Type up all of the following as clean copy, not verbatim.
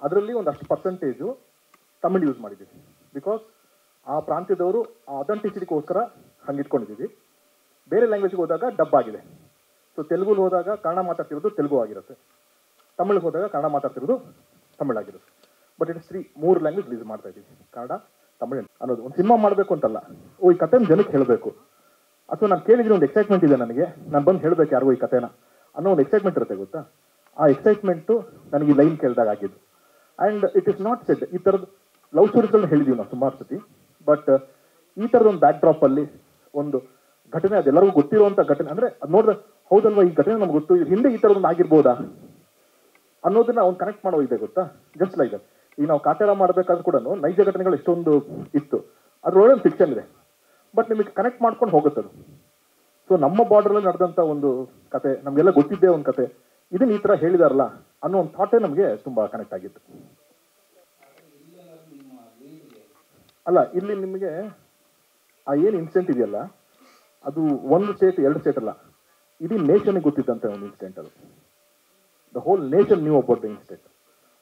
ಅದರಲ್ಲಿ ಒಂದಷ್ಟು percentage Tamil use ಮಾಡಿದ್ದೀವಿ. ಬಿಕಾಸ್ ಆ ಪ್ರಾಂತ್ಯದವರು ಆ ಅಥೆಂಟಿಸಿಟಿಗೋಸ್ಕರ ಹಂಗೆ ಇಟ್ಕೊಂಡಿದ್ದೀವಿ. ಬೇರೆ ಲ್ಯಾಂಗ್ವೇಜ್ಗೆ ಹೋದಾಗ ಡಬ್ ಆಗಿದೆ. ಸೊ ತೆಲುಗುಲಿ ಹೋದಾಗ ಕನ್ನಡ ಮಾತಾಡ್ತಿರೋದು ತೆಲುಗು ಆಗಿರುತ್ತೆ, ತಮಿಳಿಗೆ ಹೋದಾಗ ಕನ್ನಡ ಮಾತಾಡ್ತಿರೋದು ತಮಿಳಾಗಿರುತ್ತೆ. ಬಟ್ ಇಟ್ಸ್ 3 ಲ್ಯಾಂಗ್ವೇಜ್ ರಿಲೀಸ್ ಮಾಡ್ತಾ ಇದ್ದೀವಿ, ಕನ್ನಡ ತಮಿಳು ಅನ್ನೋದು. ಒಂದು ಸಿನಿಮಾ ಮಾಡಬೇಕು ಅಂತಲ್ಲ, ಈ ಕಥೆನ ಜನಕ್ಕೆ ಹೇಳಬೇಕು, ಅಥವಾ ನಾನು ಕೇಳಿದ್ರೆ ಒಂದು ಎಕ್ಸೈಟ್ಮೆಂಟ್ ಇದೆ ನನಗೆ, ನಾನು ಬಂದು ಹೇಳಬೇಕು ಯಾರಿಗೂ ಈ ಕಥೆನ ಅನ್ನೋ ಒಂದು ಎಕ್ಸೈಟ್ಮೆಂಟ್ ಇರುತ್ತೆ ಗೊತ್ತಾ. ಆ ಎಕ್ಸೈಟ್ಮೆಂಟು ನನಗೆ ಈ ಲೈನ್ ಕೇಳಿದಾಗ ಆಗಿದ್ದು. And it is not shed, ಈ ಥರದ್ದು ಲವ್ ಸ್ಟೋರೀಸ್ಗಳನ್ನ ಹೇಳಿದ್ದೀವಿ ನಾವು ಸುಮಾರು ಸತಿ. ಬಟ್ ಈ ಥರದ ಒಂದು ಬ್ಯಾಕ್ ಡ್ರಾಪಲ್ಲಿ ಒಂದು ಘಟನೆ, ಅದೆಲ್ಲರಿಗೂ ಗೊತ್ತಿರುವಂಥ ಘಟನೆ, ಅಂದರೆ ಅದು ನೋಡಿದ್ರೆ ಹೌದಲ್ವಾ ಈ ಘಟನೆ ನಮ್ಗೆ ಗೊತ್ತು, ಹಿಂದೆ ಈ ಥರದೊಂದು ಆಗಿರ್ಬೋದಾ ಅನ್ನೋದನ್ನ ಅವ್ನು ಕನೆಕ್ಟ್ ಮಾಡೋ ಇದೆ ಗೊತ್ತಾ. Just like that. ಈಗ ನಾವು ಕಾಟೇರ ಮಾಡಬೇಕಾದ್ರೂ ಕೂಡ ನೈಜ ಘಟನೆಗಳು ಎಷ್ಟೊಂದು ಇತ್ತು, ಅದ್ರೊಳಗೆ ಒಂದು ಫಿಕ್ಷನ್ ಇದೆ, ಬಟ್ ನಿಮಗೆ ಕನೆಕ್ಟ್ ಮಾಡ್ಕೊಂಡು ಹೋಗುತ್ತದು. ಸೊ ನಮ್ಮ ಬಾರ್ಡ್ರಲ್ಲಿ ನಡೆದಂಥ ಒಂದು ಕತೆ, ನಮಗೆಲ್ಲ ಗೊತ್ತಿದ್ದೇ ಒಂದು ಕತೆ, ಇದನ್ನ ಈ ಥರ ಹೇಳಿದಾರಲ್ಲ ಅನ್ನೋ ಒಂದು ಥಾಟೇ ನಮಗೆ ತುಂಬ ಕನೆಕ್ಟ್ ಆಗಿತ್ತು. ಅಲ್ಲ, ಇಲ್ಲಿ ನಿಮಗೆ ಆ ಏನು ಇನ್ಸಿಡೆಂಟ್ ಇದೆಯಲ್ಲ, ಅದು ಒಂದು ಸ್ಟೇಟ್ 2 ಸ್ಟೇಟ್ ಅಲ್ಲ, ಇಡೀ ನೇಷನ್ಗೆ ಗೊತ್ತಿದ್ದಂತೆ ಒಂದು ಇನ್ಸಿಡೆಂಟ್ ಅದು. The whole nation new about the incident.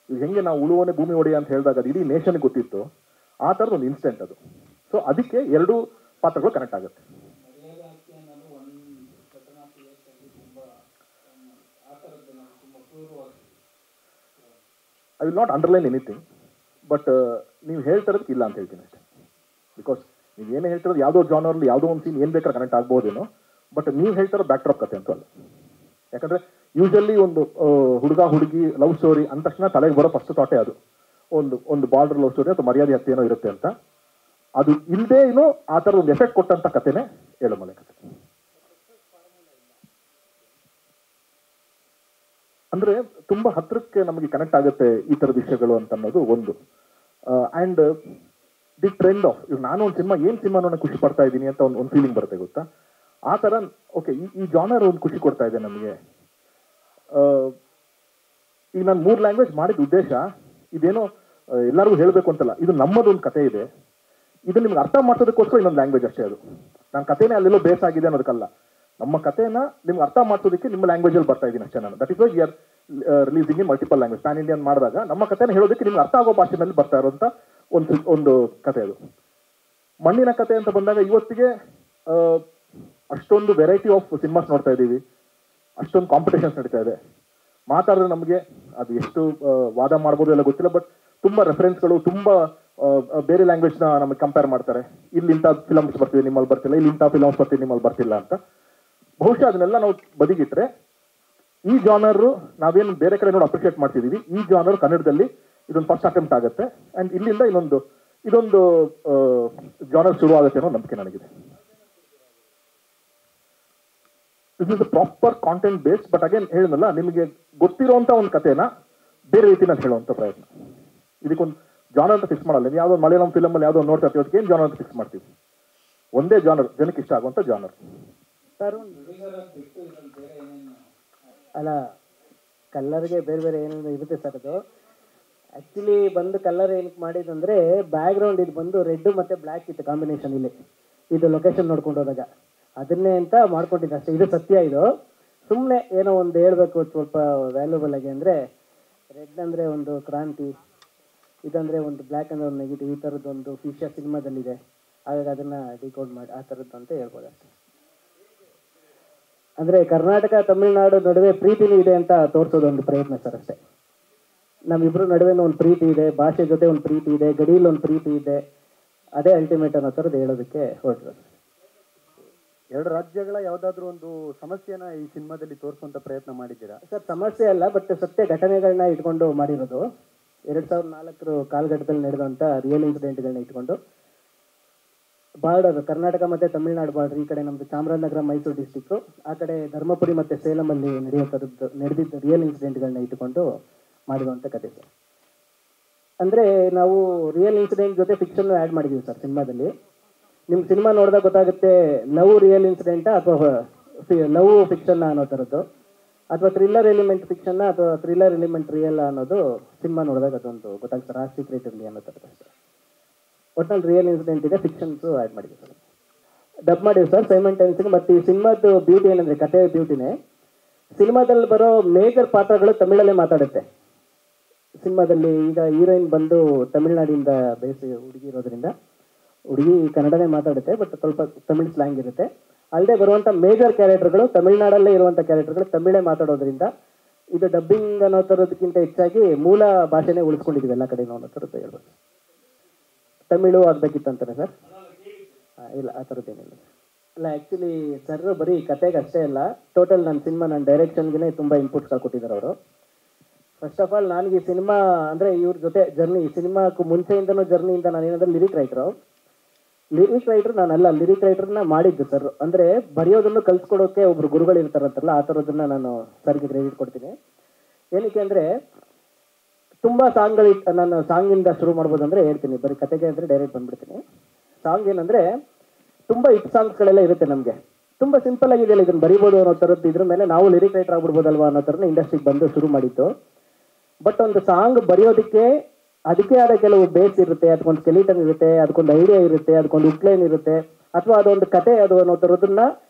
ಈಗ ಹೆಂಗೆ ನಾವು ಉಳುವನೆ ಭೂಮಿ ಒಡೆಯ ಅಂತ ಹೇಳಿದಾಗ ಅದು ಇಡೀ ನೇಷನ್ಗೆ ಗೊತ್ತಿತ್ತು, ಆ ಥರದ ಒಂದು ಇನ್ಸಿಡೆಂಟ್ ಅದು. ಸೊ ಅದಕ್ಕೆ 2 ಪಾತ್ರಗಳು ಕನೆಕ್ಟ್ ಆಗುತ್ತೆ. I will not underline anything, but ನೀವು ಹೇಳ್ತಿರೋದಕ್ಕೆ ಇಲ್ಲ ಅಂತ ಹೇಳ್ತೀನಿ ಅಷ್ಟೇ. ಬಿಕಾಸ್ ನೀವು ಏನೇ ಹೇಳ್ತಿರೋದು ಯಾವುದೋ ಜಾನರ್ಲಿ ಯಾವುದೋ ಒಂದು ಸೀನ್ ಏನು ಬೇಕಾದ್ರೆ ಕನೆಕ್ಟ್ ಆಗ್ಬೋದೇನೋ, ಬಟ್ ನೀವು ಹೇಳ್ತಿರೋ ಬ್ಯಾಕ್ ಡ್ರಾಪ್ ಕತೆ ಅಂತೂ ಅಲ್ಲ. ಯಾಕಂದರೆ ಯೂಶಲಿ ಒಂದು ಹುಡುಗ ಹುಡುಗಿ ಲವ್ ಸ್ಟೋರಿ ಅಂದ ತಕ್ಷಣ ತಲೆಗೆ ಬರೋ ಫಸ್ಟ್ ಥಾಟೇ ಅದು, ಒಂದು ಬಾರ್ಡರ್ ಲವ್ ಸ್ಟೋರಿ ಅಥವಾ ಮರ್ಯಾದೆ ಹತ್ಯೆನೋ ಇರುತ್ತೆ ಅಂತ. ಅದು ಇಲ್ಲದೆ ಏನೋ ಆ ಥರದ ಒಂದು ಎಫೆಕ್ಟ್ ಕೊಟ್ಟಂಥ ಕಥೆನೇ ಏಳುಮಲೆ ಕತೆ. ಅಂದರೆ ತುಂಬ ಹತ್ತಿರಕ್ಕೆ ನಮಗೆ ಕನೆಕ್ಟ್ ಆಗುತ್ತೆ ಈ ಥರದ ವಿಷಯಗಳು ಅಂತ ಅನ್ನೋದು ಒಂದು. ಆ್ಯಂಡ್ ದಿ ಟ್ರೆಂಡ್ ಆಫ್, ಇವಾಗ ನಾನು ಒಂದು ಸಿನಿಮಾ ಏನು ಸಿನಿಮಾ ನಾನು ಖುಷಿ ಪಡ್ತಾ ಇದ್ದೀನಿ ಅಂತ ಒಂದು ಫೀಲಿಂಗ್ ಬರುತ್ತೆ ಗೊತ್ತಾ. ಆ ಥರ ಓಕೆ ಈ ಜಾನರ್ ಒಂದು ಖುಷಿ ಕೊಡ್ತಾ ಇದೆ ನಮಗೆ. ಈಗ ನಾನು 3 ಲ್ಯಾಂಗ್ವೇಜ್ ಮಾಡಿದ ಉದ್ದೇಶ ಇದೇನೋ ಎಲ್ಲರಿಗೂ ಹೇಳಬೇಕು ಅಂತಲ್ಲ, ಇದು ನಮ್ಮದೊಂದು ಕತೆ ಇದೆ, ಇದು ನಿಮ್ಗೆ ಅರ್ಥ ಮಾಡ್ಸೋದಕ್ಕೋಸ್ಕರ ಇನ್ನೊಂದು ಲ್ಯಾಂಗ್ವೇಜ್ ಅಷ್ಟೇ. ಅದು ನನ್ನ ಕಥೆನೇ ಅಲ್ಲೆಲ್ಲೋ ಬೇಸ್ ಆಗಿದೆ ಅನ್ನೋದಕ್ಕಲ್ಲ, ನಮ್ಮ ಕಥೆನ ನಿಮ್ಗೆ ಅರ್ಥ ಮಾಡ್ಸೋದಕ್ಕೆ ನಿಮ್ಮ ಲ್ಯಾಂಗ್ವೇಜಲ್ಲಿ ಬರ್ತಾ ಇದ್ದೀನಿ ಅಷ್ಟೇ ನಾನು. That is why we are releasing in multiple language. PAN Indian ಮಾಡಿದಾಗ ನಮ್ಮ ಕಥೆನ ಹೇಳೋದಕ್ಕೆ ನಿಮ್ಗೆ ಅರ್ಥ ಆಗೋ ಭಾಷೆನಲ್ಲಿ ಬರ್ತಾ ಇರೋಂಥ ಒಂದು ಕತೆ ಅದು. ಮಣ್ಣಿನ ಕತೆ ಅಂತ ಬಂದಾಗ ಇವತ್ತಿಗೆ ಅಷ್ಟೊಂದು ವೆರೈಟಿ ಆಫ್ ಸಿನಿಮಾಸ್ ನೋಡ್ತಾ ಇದ್ದೀವಿ, ಅಷ್ಟೊಂದು ಕಾಂಪಿಟೇಷನ್ಸ್ ನಡೀತಾ ಇದೆ. ಮಾತಾಡಿದ್ರೆ ನಮಗೆ ಅದು ಎಷ್ಟು ವಾದ ಮಾಡ್ಬೋದು ಎಲ್ಲ ಗೊತ್ತಿಲ್ಲ, ಬಟ್ ತುಂಬ ರೆಫರೆನ್ಸ್ಗಳು, ತುಂಬ ಬೇರೆ ಲ್ಯಾಂಗ್ವೇಜ್ನ ನಮಗೆ ಕಂಪೇರ್ ಮಾಡ್ತಾರೆ. ಇಲ್ಲಿ ಇಂಥ ಫಿಲಮ್ಸ್ ಬರ್ತಿದೆ ನಿಮ್ಮಲ್ಲಿ ಬರ್ತಿಲ್ಲ, ಇಲ್ಲಿ ಇಂಥ ಫಿಲಮ್ಸ್ ಬರ್ತಿದೆ ನಿಮ್ಮಲ್ಲಿ ಬರ್ತಿಲ್ಲ ಅಂತ. ಬಹುಶಃ ಅದನ್ನೆಲ್ಲ ನಾವು ಬದಿಗಿಟ್ರೆ ಈ ಜಾನರು ನಾವೇನು ಬೇರೆ ಕಡೆ ನೋಡಿ ಅಪ್ರಿಷಿಯೇಟ್ ಮಾಡ್ತಿದ್ದೀವಿ, ಈ ಜಾನರ್ ಕನ್ನಡದಲ್ಲಿ ಇದೊಂದು ಫಸ್ಟ್ ಅಟೆಂಪ್ಟ್ ಆಗುತ್ತೆ. ಆ್ಯಂಡ್ ಇಲ್ಲಿಂದ ಇದೊಂದು ಜಾನರ್ ಶುರು ಆಗುತ್ತೆ ಅನ್ನೋ ನಂಬಿಕೆ ನನಗಿದೆ. This is a proper content base, but again ಹೇಳಿದ್ನಲ್ಲ, ನಿಮಗೆ ಗೊತ್ತಿರೋಂಥ ಒಂದು ಕಥೆನ ಬೇರೆ ರೀತಿಯಲ್ಲಿ ಹೇಳುವಂಥ ಪ್ರಯತ್ನ. ಇದಕ್ಕೊಂದು ಜಾನರ್ ಅಂತ ಫಿಕ್ಸ್ ಮಾಡಲ್ಲ. ನೀವು ಯಾವುದೋ ಮಲಯಾಳಂ ಫಿಲಮಲ್ಲಿ ಯಾವುದೋ ನೋಡ್ತಾ ಇರ್ತೀವಿ, ಅದಕ್ಕೆ ಏನು ಜಾನರ್ ಅಂತ ಫಿಕ್ಸ್ ಮಾಡ್ತೀವಿ. ಒಂದೇ ಜಾನರ್, ಜನಕ್ಕೆ ಇಷ್ಟ ಆಗುವಂಥ ಜಾನರ್. ಅಲ್ಲ, ಕಲ್ಲರ್ಗೆ ಬೇರೆ ಬೇರೆ ಏನೇನು ಇರುತ್ತೆ ಸರ್. ಅದು ಆ್ಯಕ್ಚುಲಿ ಬಂದು ಕಲರ್ ಏನಕ್ಕೆ ಮಾಡಿದಂದರೆ, ಬ್ಯಾಕ್ಗ್ರೌಂಡ್ ಇದು ಬಂದು ರೆಡ್ ಮತ್ತು ಬ್ಲ್ಯಾಕ್ ಇತ್ತು ಕಾಂಬಿನೇಷನ್. ಇಲ್ಲಿ ಇದು ಲೊಕೇಶನ್ ನೋಡ್ಕೊಂಡು ಹೋದಾಗ ಅದನ್ನೇ ಅಂತ ಮಾಡ್ಕೊಂಡಿದ್ದೆ ಅಷ್ಟೇ. ಇದು ಸತ್ಯ. ಇದು ಸುಮ್ಮನೆ ಏನೋ ಒಂದು ಹೇಳಬೇಕು ಸ್ವಲ್ಪ ವ್ಯಾಲ್ಯೂಬಲ್ ಆಗಿ ಅಂದರೆ, ರೆಡ್ ಅಂದರೆ ಒಂದು ಕ್ರಾಂತಿ, ಇದಂದರೆ ಒಂದು ಬ್ಲ್ಯಾಕ್ ಅಂದರೆ ಒಂದು ನೆಗೆಟಿವ್, ಈ ಥರದ್ದೊಂದು ಫೀಚರ್ ಸಿನಿಮಾದಲ್ಲಿದೆ. ಹಾಗಾಗಿ ಅದನ್ನು ಡಿಕೋಡ್ ಮಾಡಿ ಆ ಥರದ್ದು ಅಂತ ಹೇಳ್ಬೋದು ಅಷ್ಟೇ. ಅಂದರೆ ಕರ್ನಾಟಕ ತಮಿಳುನಾಡು ನಡುವೆ ಪ್ರೀತಿನೂ ಇದೆ ಅಂತ ತೋರಿಸೋದೊಂದು ಪ್ರಯತ್ನ ಸರ್ ಅಷ್ಟೇ. ನಮ್ಮಿಬ್ಬರ ನಡುವೆನೂ ಒಂದು ಪ್ರೀತಿ ಇದೆ, ಭಾಷೆ ಜೊತೆ ಒಂದು ಪ್ರೀತಿ ಇದೆ, ಗಡಿಯಲ್ಲಿ ಒಂದು ಪ್ರೀತಿ ಇದೆ, ಅದೇ ಅಲ್ಟಿಮೇಟ್ ಅನ್ನೋ ಥರದ್ದು ಹೇಳೋದಕ್ಕೆ ಹೊರಟರು. 2 ರಾಜ್ಯಗಳ ಯಾವುದಾದ್ರೂ ಒಂದು ಸಮಸ್ಯೆನ ಈ ಸಿನಿಮಾದಲ್ಲಿ ತೋರಿಸುವಂಥ ಪ್ರಯತ್ನ ಮಾಡಿದ್ದೀರಾ ಸರ್? ಸಮಸ್ಯೆ ಅಲ್ಲ, ಬಟ್ ಸತ್ಯ ಘಟನೆಗಳನ್ನ ಇಟ್ಕೊಂಡು ಮಾಡಿರೋದು. 2004 ಕಾಲಘಟ್ಟದಲ್ಲಿ ನಡೆದಂಥ ರಿಯಲ್ ಇನ್ಸಿಡೆಂಟ್ಗಳನ್ನ ಇಟ್ಕೊಂಡು ಬಾರ್ಡರ್, ಕರ್ನಾಟಕ ಮತ್ತು ತಮಿಳುನಾಡು ಬಾರ್ಡರ್, ಈ ಕಡೆ ನಮ್ಮದು ಚಾಮರಾಜನಗರ ಮೈಸೂರು ಡಿಸ್ಟಿಕ್ಕು, ಆ ಕಡೆ ಧರ್ಮಪುರಿ ಮತ್ತು ಸೇಲಮಲ್ಲಿ ನಡೆದಿದ್ದ ರಿಯಲ್ ಇನ್ಸಿಡೆಂಟ್ಗಳನ್ನ ಇಟ್ಟುಕೊಂಡು ಮಾಡಿರುವಂಥ ಕತೆ ಸರ್. ಅಂದರೆ ನಾವು ರಿಯಲ್ ಇನ್ಸಿಡೆಂಟ್ ಜೊತೆ ಫಿಕ್ಷನ್ ಆ್ಯಡ್ ಮಾಡಿದ್ದೀವಿ ಸರ್ ಸಿನಿಮಾದಲ್ಲಿ. ನಿಮ್ಮ ಸಿನಿಮಾ ನೋಡಿದಾಗ ಗೊತ್ತಾಗುತ್ತೆ ಲವ್ ರಿಯಲ್ ಇನ್ಸಿಡೆಂಟಾ ಅಥವಾ ಲವ್ ಫಿಕ್ಷನ್ನ ಅನ್ನೋ ಥರದ್ದು, ಅಥವಾ ಥ್ರಿಲ್ಲರ್ ಎಲಿಮೆಂಟ್ ಫಿಕ್ಷನ್ನ ಅಥವಾ ಥ್ರಿಲ್ಲರ್ ಎಲಿಮೆಂಟ್ ರಿಯಲ್ ಅನ್ನೋದು ಸಿನಿಮಾ ನೋಡಿದಾಗ ಅದೊಂದು ಗೊತ್ತಾಗ್ತಾರೆ. ಆ ಸೀಕ್ರೆಟ್ ಇರಲಿ ಅನ್ನೋ ಥರದ್ದು ಸರ್. ಒಟ್ನಲ್ಲಿ ರಿಯಲ್ ಇನ್ಸಿಡೆಂಟ್ ಇದೆ, ಫಿಕ್ಷನ್ಸು ಆ್ಯಡ್ ಮಾಡಿದ್ದೀವಿ ಸರ್. ಡಬ್ ಮಾಡಿವಿ ಸರ್ ಸೈಮಲ್ಟೇನಿಯಸ್ಲಿ. ಮತ್ತು ಈ ಸಿನಿಮಾದ್ದು ಬ್ಯೂಟಿ ಏನಂದರೆ, ಕಥೆ ಬ್ಯೂಟಿನೇ ಸಿನಿಮಾದಲ್ಲಿ ಬರೋ ಮೇಜರ್ ಪಾತ್ರಗಳು ತಮಿಳಲ್ಲೇ ಮಾತಾಡುತ್ತೆ. ಸಿನಿಮಾದಲ್ಲಿ ಈಗ ಹೀರೋಯಿನ್ ಬಂದು ತಮಿಳ್ನಾಡಿಂದ ಬೇಸಿ ಹುಡುಗಿ ಇರೋದ್ರಿಂದ ಹುಡುಗಿ ಕನ್ನಡನೇ ಮಾತಾಡುತ್ತೆ, ಬಟ್ ಸ್ವಲ್ಪ ತಮಿಳ್ ಸ್ಲ್ಯಾಂಗ್ ಇರುತ್ತೆ. ಅಲ್ಲದೆ ಬರುವಂಥ ಮೇಜರ್ ಕ್ಯಾರೆಕ್ಟರ್ಗಳು ತಮಿಳ್ನಾಡಲ್ಲೇ ಇರುವಂಥ ಕ್ಯಾರೆಕ್ಟರ್ಗಳು ತಮಿಳೇ ಮಾತಾಡೋದ್ರಿಂದ ಇದು ಡಬ್ಬಿಂಗ್ ಅನ್ನೋ ಥರದಕ್ಕಿಂತ ಹೆಚ್ಚಾಗಿ ಮೂಲ ಭಾಷೆನೇ ಉಳಿಸ್ಕೊಂಡಿದ್ದೀವಿ ಎಲ್ಲ ಕಡೆ ಅನ್ನೋ ಥರದ್ದು ಹೇಳ್ಬೋದು. ತಮಿಳು ಆಗಬೇಕಿತ್ತು ಅಂತಾನೆ ಸರ್? ಇಲ್ಲ, ಆ ಥರದ್ದೇನಿಲ್ಲ. ಅಲ್ಲ, ಆ್ಯಕ್ಚುಲಿ ಸರ್ ಬರೀ ಕತೆಗೆ ಅಷ್ಟೇ ಅಲ್ಲ, ಟೋಟಲ್ ನನ್ನ ಡೈರೆಕ್ಷನ್ಗೆ ತುಂಬ ಇನ್ಪುಟ್ಸ್ ಕೊಟ್ಟಿದ್ದಾರೆ ಅವರು. ಫಸ್ಟ್ ಆಫ್ ಆಲ್ ನನಗೆ ಈ ಸಿನಿಮಾ ಅಂದರೆ ಇವ್ರ ಜೊತೆ ಜರ್ನಿ, ಈ ಸಿನಿಮಾಕ್ಕೂ ಮುಂಚೆಯಿಂದನೂ ಜರ್ನಿಯಿಂದ ನಾನು ಏನಂದ್ರೆ ಲಿರಿಕ್ ರೈಟರ್ ನಾನಲ್ಲ, ಲಿರಿಕ್ ರೈಟರ್ನ ಮಾಡಿದ್ದು ಸರ್. ಅಂದರೆ ಬರೆಯೋದನ್ನು ಕಲ್ಸ್ಕೊಡೋಕೆ ಒಬ್ರು ಗುರುಗಳು ಇರ್ತಾರಂತಾರಲ್ಲ, ಆ ಥರದನ್ನ ನಾನು ಸರ್ಗೆ ಕ್ರೆಡಿಟ್ ಕೊಡ್ತೀನಿ. ಏನಕ್ಕೆ ಅಂದರೆ ತುಂಬ ನಾನು ಸಾಂಗಿಂದ ಶುರು ಮಾಡ್ಬೋದು ಅಂದರೆ ಹೇಳ್ತೀನಿ, ಬರೀ ಕತೆಗೆ ಅಂದರೆ ಡೈರೆಕ್ಟ್ ಬಂದ್ಬಿಡ್ತೀನಿ. ಸಾಂಗ್ ಏನಂದರೆ ತುಂಬ ಹಿಟ್ ಸಾಂಗ್ಸ್ಗಳೆಲ್ಲ ಇರುತ್ತೆ ನಮಗೆ, ತುಂಬ ಸಿಂಪಲ್ ಆಗಿದೆಯಲ್ಲ ಇದನ್ನು ಬರಿಬೋದು ಅನ್ನೋ ಥರದ್ದು, ಇದ್ರ ಮೇಲೆ ನಾವು ಲಿರಿಕ್ ರೈಟರ್ ಆಗ್ಬಿಡ್ಬೋದಲ್ವಾ ಅನ್ನೋ ಥರನ ಇಂಡಸ್ಟ್ರಿಗೆ ಬಂದು ಶುರು ಮಾಡಿದ್ದು. ಬಟ್ ಒಂದು ಸಾಂಗ್ ಬರೆಯೋದಕ್ಕೆ ಅದಕ್ಕೆ ಆದ ಕೆಲವು ಬೇಸ್ ಇರುತ್ತೆ, ಅದಕ್ಕೊಂದು ಸ್ಕೆಲಿಟನ್ ಇರುತ್ತೆ, ಅದಕ್ಕೊಂದು ಐಡಿಯಾ ಇರುತ್ತೆ, ಅದಕ್ಕೊಂದು ಉಟ್ಲೈನ್ ಇರುತ್ತೆ, ಅಥವಾ ಅದೊಂದು ಕತೆ ಅದು ಅನ್ನೋ ಥರದನ್ನ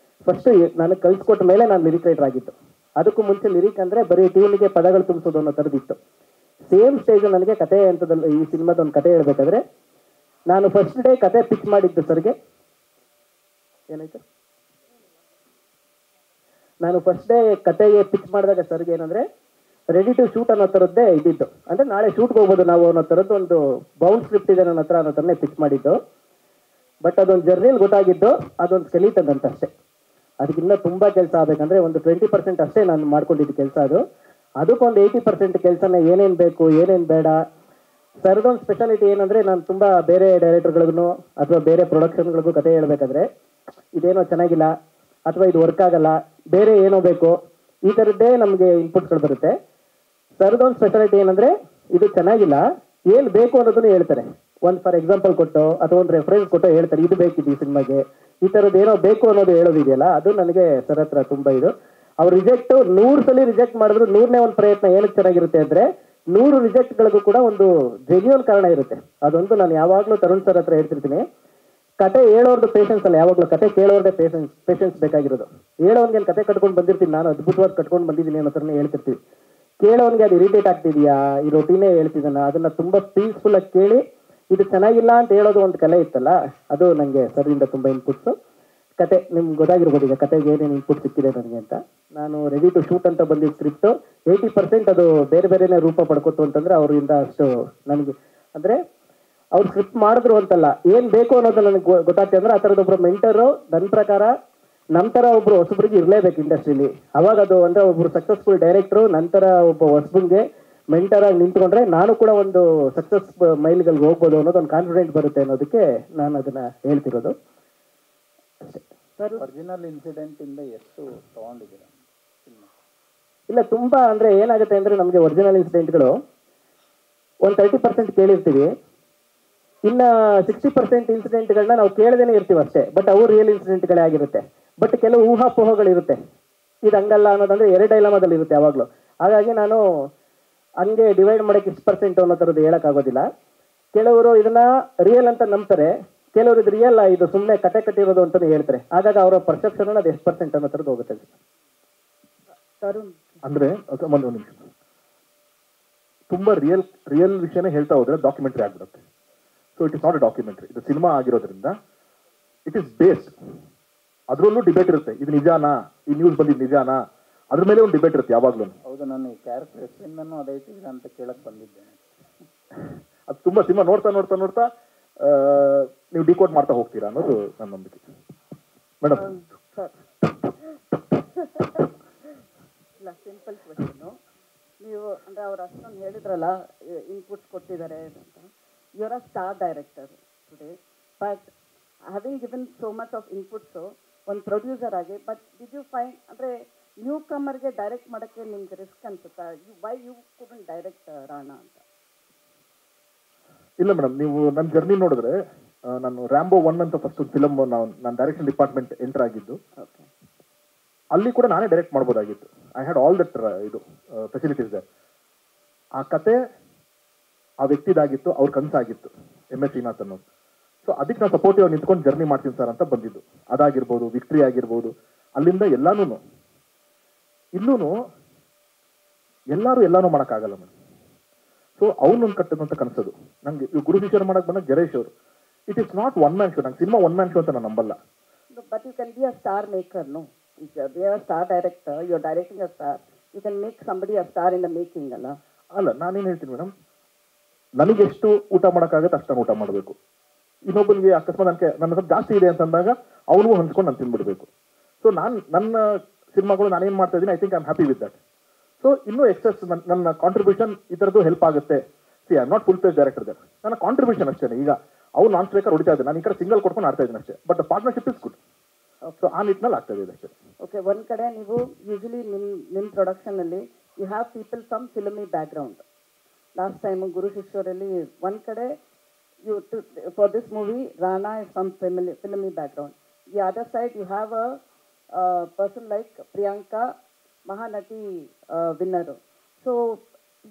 ಫಸ್ಟ್ ನನಗೆ ಕಲ್ಸ್ಕೊಟ್ಟ ಮೇಲೆ ನಾನು ಲಿರಿಕ್ ರೈಟರ್ ಆಗಿತ್ತು. ಅದಕ್ಕೂ ಮುಂಚೆ ಲಿರಿಕ್ ಅಂದರೆ ಬರೀ ಟ್ಯೂನಿಗೆ ಪದಗಳು ತುಂಬಿಸೋದು ಅನ್ನೋ ಥರದಿತ್ತು. ಸೇಮ್ ಸ್ಟೇಜ್ ನನಗೆ ಕತೆ ಅಂತದಲ್ಲಿ ಈ ಸಿನಿಮಾದ ಒಂದು ಕತೆ ಹೇಳ್ಬೇಕಾದ್ರೆ ನಾನು ಫಸ್ಟ್ ಡೇ ಕತೆ ಪಿಚ್ ಮಾಡಿದ್ದು ಸರ್ಗೆ. ಏನಾಯ್ತು? ನಾನು ಫಸ್ಟ್ ಡೇ ಕತೆಗೆ ಪಿಚ್ ಮಾಡಿದಾಗ ಸರ್ಗೆ ಏನಂದರೆ ರೆಡಿ ಟು ಶೂಟ್ ಅನ್ನೋ ಥರದ್ದೇ ಇದ್ದಿದ್ದು, ಅಂದರೆ ನಾಳೆ ಶೂಟ್ಗೆ ಹೋಗ್ಬೋದು ನಾವು ಅನ್ನೋ ಥರದ್ದು ಒಂದು ಬೌಂಡ್ ಸ್ಕ್ರಿಪ್ಟ್ ಇದೆ ನನ್ನ ಹತ್ರ ಅನ್ನೋ ಥರನೇ ಪಿಚ್ ಮಾಡಿದ್ದು. ಬಟ್ ಅದೊಂದು ಜರ್ನಿಲಿ ಗೊತ್ತಾಗಿದ್ದು ಅದೊಂದು ಸ್ಕೆಲಿಟನ್ ಅಂತ ಅಷ್ಟೇ. ಅದಕ್ಕಿಂತ ತುಂಬ ಕೆಲಸ ಆಗಬೇಕಂದ್ರೆ ಒಂದು 20% ಅಷ್ಟೇ ನಾನು ಮಾಡ್ಕೊಂಡಿದ್ದು ಕೆಲಸ. ಅದಕ್ಕೊಂದು 80% ಕೆಲಸನ ಏನೇನು ಬೇಕು ಏನೇನು ಬೇಡ. ಸರ್ದೊಂದು ಸ್ಪೆಷಾಲಿಟಿ ಏನಂದರೆ ನಾನು ತುಂಬ ಬೇರೆ ಡೈರೆಕ್ಟರ್ಗಳಿಗೂ ಅಥವಾ ಬೇರೆ ಪ್ರೊಡಕ್ಷನ್ಗಳಿಗೂ ಕತೆ ಹೇಳ್ಬೇಕಾದ್ರೆ ಇದೇನೋ ಚೆನ್ನಾಗಿಲ್ಲ ಅಥವಾ ಇದು ವರ್ಕ್ ಆಗಲ್ಲ, ಬೇರೆ ಏನೋ ಬೇಕು, ಈ ಥರದ್ದೇ ನಮಗೆ ಇನ್ಪುಟ್ಸ್ಗಳು ಬರುತ್ತೆ. ಸರ್ದೊಂದು ಸ್ಪೆಷಾಲಿಟಿ ಏನಂದರೆ ಇದು ಚೆನ್ನಾಗಿಲ್ಲ, ಏನು ಬೇಕು ಅನ್ನೋದನ್ನು ಹೇಳ್ತಾರೆ. ಒಂದು ಫಾರ್ ಎಕ್ಸಾಂಪಲ್ ಕೊಟ್ಟು ಅಥವಾ ಒಂದು ರೆಫರೆನ್ಸ್ ಕೊಟ್ಟು ಹೇಳ್ತಾರೆ, ಇದು ಬೇಕಿದೆ ಈ ಸಿನಿಮಾಗೆ, ಈ ಥರದ್ದು ಏನೋ ಬೇಕು ಅನ್ನೋದು ಹೇಳೋದಿದೆಯಲ್ಲ, ಅದು ನನಗೆ ಸರ್ ಹತ್ರ ತುಂಬ ಇದು. ಅವ್ರು 100 ಸಲ ರಿಜೆಕ್ಟ್ ಮಾಡಿದ್ರು 100ನೇ ಒಂದು ಪ್ರಯತ್ನ ಏನಕ್ಕೆ ಚೆನ್ನಾಗಿರುತ್ತೆ ಅಂದರೆ 100 ರಿಜೆಕ್ಟ್ಗಳಿಗೂ ಕೂಡ ಒಂದು ಜೆನ್ಯೂನ್ ಕಾರಣ ಇರುತ್ತೆ. ಅದೊಂದು ನಾನು ಯಾವಾಗಲೂ ತರುಣ್ ಸರ್ ಹತ್ರ ಹೇಳ್ತಿರ್ತೀನಿ, ಕತೆ ಹೇಳೋರ್ದು ಪೇಷನ್ಸ್ ಅಲ್ಲ, ಯಾವಾಗಲೂ ಕತೆ ಕೇಳೋರ್ದೇ ಪೇಷನ್ಸ್ ಬೇಕಾಗಿರೋದು. ಹೇಳೋನ್ಗೆ ಕತೆ ಕಟ್ಕೊಂಡು ಬಂದಿರ್ತೀನಿ, ನಾನು ಅದ್ಭುತವಾಗಿ ಕಟ್ಕೊಂಡು ಬಂದಿದ್ದೀನಿ ಅನ್ನೋ ಥರನೇ ಹೇಳ್ತಿರ್ತೀವಿ. ಕೇಳೋನ್ಗೆ ಅದು ಇರಿಟೇಟ್ ಆಗ್ತಿದೆಯಾ, ಈ ರೊಟೀನೇ ಹೇಳ್ತಿದ್ದಾನ, ಅದನ್ನು ತುಂಬ ಪೀಸ್ಫುಲ್ಲಾಗಿ ಕೇಳಿ ಇದು ಚೆನ್ನಾಗಿಲ್ಲ ಅಂತ ಹೇಳೋದು ಒಂದು ಕಲೆ ಇತ್ತಲ್ಲ, ಅದು ನನಗೆ ಸರಿಂದ ತುಂಬ ಇನ್ಪುಟ್ಸು. ಕತೆ ನಿಮ್ಗೆ ಗೊತ್ತಾಗಿರ್ಬೋದು ಈಗ ಕತೆಗೆ ಏನೇನು ಇನ್ಪುಟ್ ಸಿಕ್ಕಿದೆ ನನಗೆ ಅಂತ. ನಾನು ರೆಡಿ ಟು ಶೂಟ್ ಅಂತ ಬಂದಿದ್ದ ಸ್ಕ್ರಿಪ್ಟು 80% ಅದು ಬೇರೆ ಬೇರೆನೇ ರೂಪ ಪಡ್ಕೊತು ಅಂತಂದರೆ ಅವರಿಂದ ಅಷ್ಟು ನನಗೆ ಅಂದರೆ ಅವ್ರು ಸ್ಕ್ರಿಪ್ಟ್ ಮಾಡಿದ್ರು ಅಂತಲ್ಲ, ಏನು ಬೇಕು ಅನ್ನೋದು ನನಗೆ ಗೊತ್ತಾಗ್ತದೆ. ಅಂದರೆ ಆ ಥರದೊಬ್ಬರು ಮೆಂಟರು ನನ್ನ ಪ್ರಕಾರ ನಮ್ಮ ಥರ ಒಬ್ಬರು ಹೊಸಬ್ರಿಗೆ ಇರಲೇಬೇಕು ಇಂಡಸ್ಟ್ರೀಲಿ. ಅವಾಗ ಅದು ಅಂದರೆ ಒಬ್ಬರು ಸಕ್ಸಸ್ಫುಲ್ ಡೈರೆಕ್ಟ್ರು ನಂತರ ಒಬ್ಬ ಹೊಸಬಂಗೆ ಮೆಂಟರಾಗಿ ನಿಂತ್ಕೊಂಡ್ರೆ ನಾನು ಕೂಡ ಒಂದು ಸಕ್ಸಸ್ ಮೈಲ್ಗಳಿಗೆ ಹೋಗ್ಬೋದು ಅನ್ನೋದು ಒಂದು ಕಾನ್ಫಿಡೆಂಟ್ ಬರುತ್ತೆ ಅನ್ನೋದಕ್ಕೆ ನಾನು ಅದನ್ನು ಹೇಳ್ತಿರೋದು ಅಷ್ಟೇ. ಸರ್, ಒರಿಜಿನಲ್ ಇನ್ಸಿಡೆಂಟಿಂದ ಎಷ್ಟು ತೊಗೊಂಡಿದ್ದೀರಾ? ಇಲ್ಲ, ತುಂಬ ಅಂದರೆ ಏನಾಗುತ್ತೆ ಅಂದರೆ ನಮಗೆ ಒರಿಜಿನಲ್ ಇನ್ಸಿಡೆಂಟ್ಗಳು ಒಂದು 30% ಕೇಳಿರ್ತೀವಿ, ಇನ್ನು 60% ಇನ್ಸಿಡೆಂಟ್ಗಳನ್ನ ನಾವು ಕೇಳದೇನೆ ಇರ್ತೀವಿ ಅಷ್ಟೇ. ಬಟ್ ಅವು ರಿಯಲ್ ಇನ್ಸಿಡೆಂಟ್ಗಳೇ ಆಗಿರುತ್ತೆ. ಬಟ್ ಕೆಲವು ಊಹಾಪೋಹಗಳಿರುತ್ತೆ, ಇದು ಹಂಗಲ್ಲ ಅನ್ನೋದಂದ್ರೆ 2 ಡೈಲಮಾದಲ್ಲಿ ಇರುತ್ತೆ ಯಾವಾಗಲೂ. ಹಾಗಾಗಿ ನಾನು ಹಂಗೆ ಡಿವೈಡ್ ಮಾಡೋಕ್ಕೆ 10% ಅನ್ನೋ ಥರದ್ದು ಹೇಳೋಕ್ಕಾಗೋದಿಲ್ಲ. ಕೆಲವರು ಇದನ್ನ ರಿಯಲ್ ಅಂತ ನಂಬ್ತಾರೆ, ಕೆಲವರು ಇದು ರಿಯಲ್ ಇದು ಸುಮ್ಮನೆ ಕತೆ ಕಟ್ಟಿರೋದು ಅಂತಲೇ ಹೇಳ್ತಾರೆ. ಹಾಗಾಗಿ ಅವರ ಪರ್ಸೆಪ್ಷನ್ ಅದು 10% ಅನ್ನೋ ಥರದ್ದು ಹೋಗುತ್ತೆ ಸರ್. ಅಂದರೆ ಒಂದು ನಿಮಿಷ, ತುಂಬ ರಿಯಲ್ ವಿಷಯನೇ ಹೇಳ್ತಾ ಹೋದ್ರೆ ಡಾಕ್ಯುಮೆಂಟ್ರಿ ಆಗ್ಬಿಡುತ್ತೆ. So it is not A documentary, ಇದು ಸಿನಿಮಾ ಆಗಿರೋದ್ರಿಂದ ಇಟ್ ಈಸ್ ಬೇಸ್ಡ್. ಅದರಲ್ಲೂ ಡಿಬೇಟ್ ಇರುತ್ತೆ, ಇದು ನಿಜಾನಾ, ಈ ನ್ಯೂಸ್ ಬಂದಿದ್ದು ನಿಜಾನಾ, ಅದ್ರ ಮೇಲೆ ಒಂದು ಡಿಬೇಟ್ ಇರುತ್ತೆ ಯಾವಾಗಲೂ. ಹೌದು, ನಾನು ಈ ಕ್ಯಾರೆಕ್ಟರ್ ಹೆಸರಿಂದನೂ ಅದೈತಿ ಅಂತ ಕೇಳಕ್ಕೆ ಬಂದಿದ್ದೇನೆ. ಅದು ತುಂಬ ಸಿನಿಮಾ ನೋಡ್ತಾ ನೀವು ಡಿಕೋಡ್ ಮಾಡ್ತಾ ಹೋಗ್ತೀರಾ ಅನ್ನೋದು ನನ್ನ ನಂಬಿಕೆ. ಮೇಡಮ್, ಇಲ್ಲ, ಸಿಂಪಲ್ ಕ್ವೆಶನ್ನು. ನೀವು ಅಂದರೆ ಅವ್ರು ಅಷ್ಟೊಂದು ಹೇಳಿದ್ರಲ್ಲ ಇನ್ಪುಟ್ಸ್ ಕೊಟ್ಟಿದ್ದಾರೆ ಅಂತ. You are a star director today, but having given so much of inputs ಒಂದು ಪ್ರೊಡ್ಯೂಸರ್ ಆಗಿ, ಬಟ್ ಡಿಡ್ ಯು ಫೈಂಡ್ ಅಂದರೆ ನ್ಯೂ ಕಮರ್ಗೆ ಡೈರೆಕ್ಟ್ ಮಾಡೋಕ್ಕೆ ನಿಮ್ಗೆ ರಿಸ್ಕ್ ಅನ್ಸುತ್ತಾ? Why you couldn't direct Rana ಅಂತ? ಇಲ್ಲ ಮೇಡಮ್, ನೀವು ನನ್ನ ಜರ್ನಿ ನೋಡಿದ್ರೆ ನಾನು ರ್ಯಾಂಬೋ 1 ಅಂತ ಫಸ್ಟ್ ಫಿಲಮ್ ನಾನು ಡೈರೆಕ್ಷನ್ ಡಿಪಾರ್ಟ್ಮೆಂಟ್ ಎಂಟರ್ ಆಗಿದ್ದು. ಅಲ್ಲಿ ಕೂಡ ನಾನೇ ಡೈರೆಕ್ಟ್ ಮಾಡ್ಬೋದಾಗಿತ್ತು. ಐ ಹ್ಯಾಡ್ ಆಲ್ ದಟ್ ಇದು ಫೆಸಿಲಿಟೀಸ್ ಇದೆ. ಆ ಕತೆ ಆ ವ್ಯಕ್ತಿದಾಗಿತ್ತು, ಅವ್ರ ಕನಸಾಗಿತ್ತು, MS ಶ್ರೀನಾಥ್ ಅನ್ನೋದು. ಸೊ ಅದಕ್ಕೆ ನಾನು ಸಪೋರ್ಟಿವ್ ನಿಂತ್ಕೊಂಡು ಜರ್ನಿ ಮಾಡ್ತೀನಿ ಸರ್ ಅಂತ ಬಂದಿದ್ದು. ಅದಾಗಿರ್ಬೋದು, ವಿಕ್ಟ್ರಿ ಆಗಿರ್ಬೋದು, ಅಲ್ಲಿಂದ ಎಲ್ಲಾನು ಇಲ್ಲೂ ಎಲ್ಲರೂ ಎಲ್ಲಾನು ಮಾಡೋಕ್ಕಾಗಲ್ಲ ಮೇಡಮ್. ಸೊ ಅವ್ನೊಂದು ಕಟ್ಟದಂತ ಕನಸದು ನಂಗೆ. ಇವ್ ಗುರು ಶಿಷ್ಯರು ಮಾಡಕ್ ಬಂದಾಗ ಜರೇಶ್ ಅವರು, it is not one man show. ನಂಗೆ ಸಿನಿಮಾ ಒನ್ ಮ್ಯಾನ್ ಶೋ ಅಂತ ನಾನು ನಂಬಲ್ಲ. But you can be a star maker, no? If you're a star director, you're directing a star, you can make somebody a star in the making, ಅಲ್ಲ? ಅಲ್ಲ, ನಾನೇನು ಹೇಳ್ತೀನಿ madam, ನನಗೆ ಎಷ್ಟು ಊಟ ಮಾಡೋಕ್ಕಾಗತ್ತೆ ಅಷ್ಟು ನಾನು ಊಟ ಮಾಡಬೇಕು. ಇನ್ನೊಬ್ಬನಿಗೆ ಅಕಸ್ಮಾತ್ ನನ್ನ ಹತ್ರ ಜಾಸ್ತಿ ಇದೆ ಅಂತಂದಾಗ ಅವನಿಗೂ ಹೊಂದ್ಕೊಂಡು ನಾನು ತಿನ್ಬಿಡ್ಬೇಕು. ಸೊ ನನ್ನ ಸಿನಿಮಾಗಳು ನಾನೇನು ಮಾಡ್ತಾ ಇದ್ದೀನಿ, I think I am happy with that. So ಇನ್ನೂ ಎಕ್ಸಸ್ ನನ್ನ ಕಾಂಟ್ರಿಬ್ಯೂಷನ್ ಈ ಥರದ್ದು ಹೆಲ್ಪ್ ಆಗುತ್ತೆ. See I am not full page director ದರ್, ನನ್ನ ಕಾಂಟ್ರಿಬ್ಯೂಷನ್ ಅಷ್ಟೇ. ಈಗ ಅವ್ನು ನಾನ್ ಸ್ಟ್ರೈಕರ್ ಹೊಡಿತಾ ಇದ್ದೆ, ನಾನು ಈ ಕಡೆ ಸಿಂಗಲ್ ಕೊಡ್ಕೊಂಡು ಆಡ್ತಾ ಇದ್ದೀನಿ ಅಷ್ಟೇ. But partnership is good. So ಆ ನಿಟ್ಟಿನಲ್ಲಿ ಆಗ್ತಾ ಇದೆ ಅಷ್ಟೇ. ಓಕೆ, ಒಂದ್ ಕಡೆ ನೀವು ಯೂಶಲಿ ನಿಮ್ಮ ಪ್ರೊಡಕ್ಷನಲ್ಲಿ you have people from filmy background. Last time ಗುರು ಶಿಷ್ಯರಲ್ಲಿ ಒಂದ್ ಕಡೆ for this movie Rana is from filmy background. The other side you have a person like Priyanka, Mahanati winner. So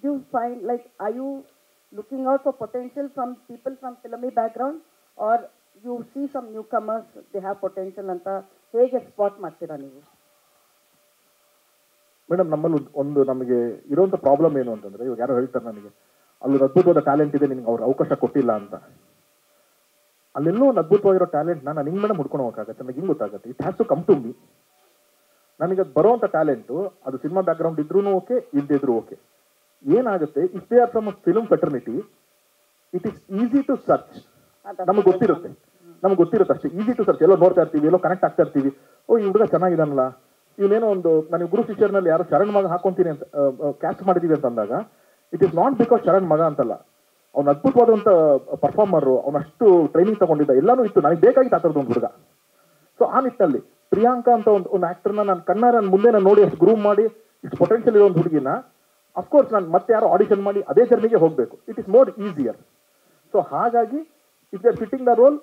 you find like are you looking out for potential from people from filmy background, or you see some newcomers, they have potential ಅಂತ ಹೇಗೆ spot ಮಾಡ್ತೀರಾ ನೀವು? Madam, ನಮ್ಮಲ್ಲಿ ಒಂದು ನಮಗೆ ಇರುವಂಥ problem ಏನು ಅಂತಂದ್ರೆ, ಇವಾಗ ಯಾರೋ ಹೇಳ್ತಾರೆ ನನಗೆ ಅಲ್ಲೊಂದು ಅದ್ಭುತವಾದ ಟ್ಯಾಲೆಂಟ್ ಇದೆ, ನಿಮ್ಗೆ ಅವ್ರು ಅವಕಾಶ ಕೊಟ್ಟಿಲ್ಲ ಅಂತ. ಅಲ್ಲೆಲ್ಲೋ ಒಂದು ಅದ್ಭುತವಾಗಿರೋ ಟ್ಯಾಲೆಂಟ್ನ ನಾನು ಹಿಂಗೆ ಮೇಡಮ್ ಹುಡ್ಕೊಂಡು ಹೋಗೋಕ್ಕಾಗತ್ತೆ? ನನಗೆ ಹಿಂಗೆ ಗೊತ್ತಾಗುತ್ತೆ? It has to come to me. ನನಗೆ ಅದು ಬರೋವಂಥ ಟ್ಯಾಲೆಂಟು ಅದು ಸಿನಿಮಾ ಬ್ಯಾಕ್ಗ್ರೌಂಡ್ ಇದ್ರೂ ಓಕೆ, ಇಲ್ಲದೇ ಇದ್ರೂ ಓಕೆ. ಏನಾಗುತ್ತೆ, if they are from film fraternity, it is easy to search. ನಮಗೆ ಗೊತ್ತಿರುತ್ತೆ ಅಷ್ಟೇ, ಈಸಿ ಟು ಸರ್ಚ್. ಎಲ್ಲೋ ನೋಡ್ತಾ ಇರ್ತೀವಿ, ಎಲ್ಲೋ ಕನೆಕ್ಟ್ ಆಗ್ತಾ ಇರ್ತೀವಿ, ಓ ಈ ಹುಡುಗ ಚೆನ್ನಾಗಿದಾನಲ್ಲ, ಇವನೇನೋ ಒಂದು ನನಗೆ ಗುರು ಶಿಷ್ಯರ್ನಲ್ಲಿ ಯಾರೋ ಶರಣ್ ಮಗ ಹಾಕೊಂತೀನಿ ಅಂತ ಕ್ಯಾಸ್ಟ್ ಮಾಡಿದೀವಿ ಅಂತ ಅಂದಾಗ, it is not because Sharan ಮಗ ಅಂತಲ್ಲ, ಅವ್ನು ಅದ್ಭುತವಾದಂಥ ಪರ್ಫಾರ್ಮರು, ಅವನಷ್ಟು ಟ್ರೈನಿಂಗ್ ತಗೊಂಡಿದ್ದ, ಎಲ್ಲಾನು ಇತ್ತು, ನನಗೆ ಬೇಕಾಗಿತ್ತು ಆ ಥರದ್ದು ಒಂದು ಹುಡುಗ. ಸೊ ಆ ನಿಟ್ಟಿನಲ್ಲಿ ಪ್ರಿಯಾಂಕಾ ಅಂತ ಒಂದು ಆಕ್ಟರ್ನ ನಾನು ಕಣ್ಣಾರ ಮುಂದೆ ನಾನು ನೋಡಿ ಅಷ್ಟು ಗ್ರೂಮ್ ಮಾಡಿ ಇಷ್ಟು ಪೊಟೆನ್ಷಿಯಲ್ ಇರೋ ಒಂದು ಹುಡುಗಿನ ಅಫ್ಕೋರ್ಸ್ ನಾನು ಮತ್ತೆ ಯಾರೋ ಆಡಿಷನ್ ಮಾಡಿ ಅದೇ ಜರ್ನಿಗೆ ಹೋಗಬೇಕು. It is more easier. So ಹಾಗಾಗಿ if they are fitting the role,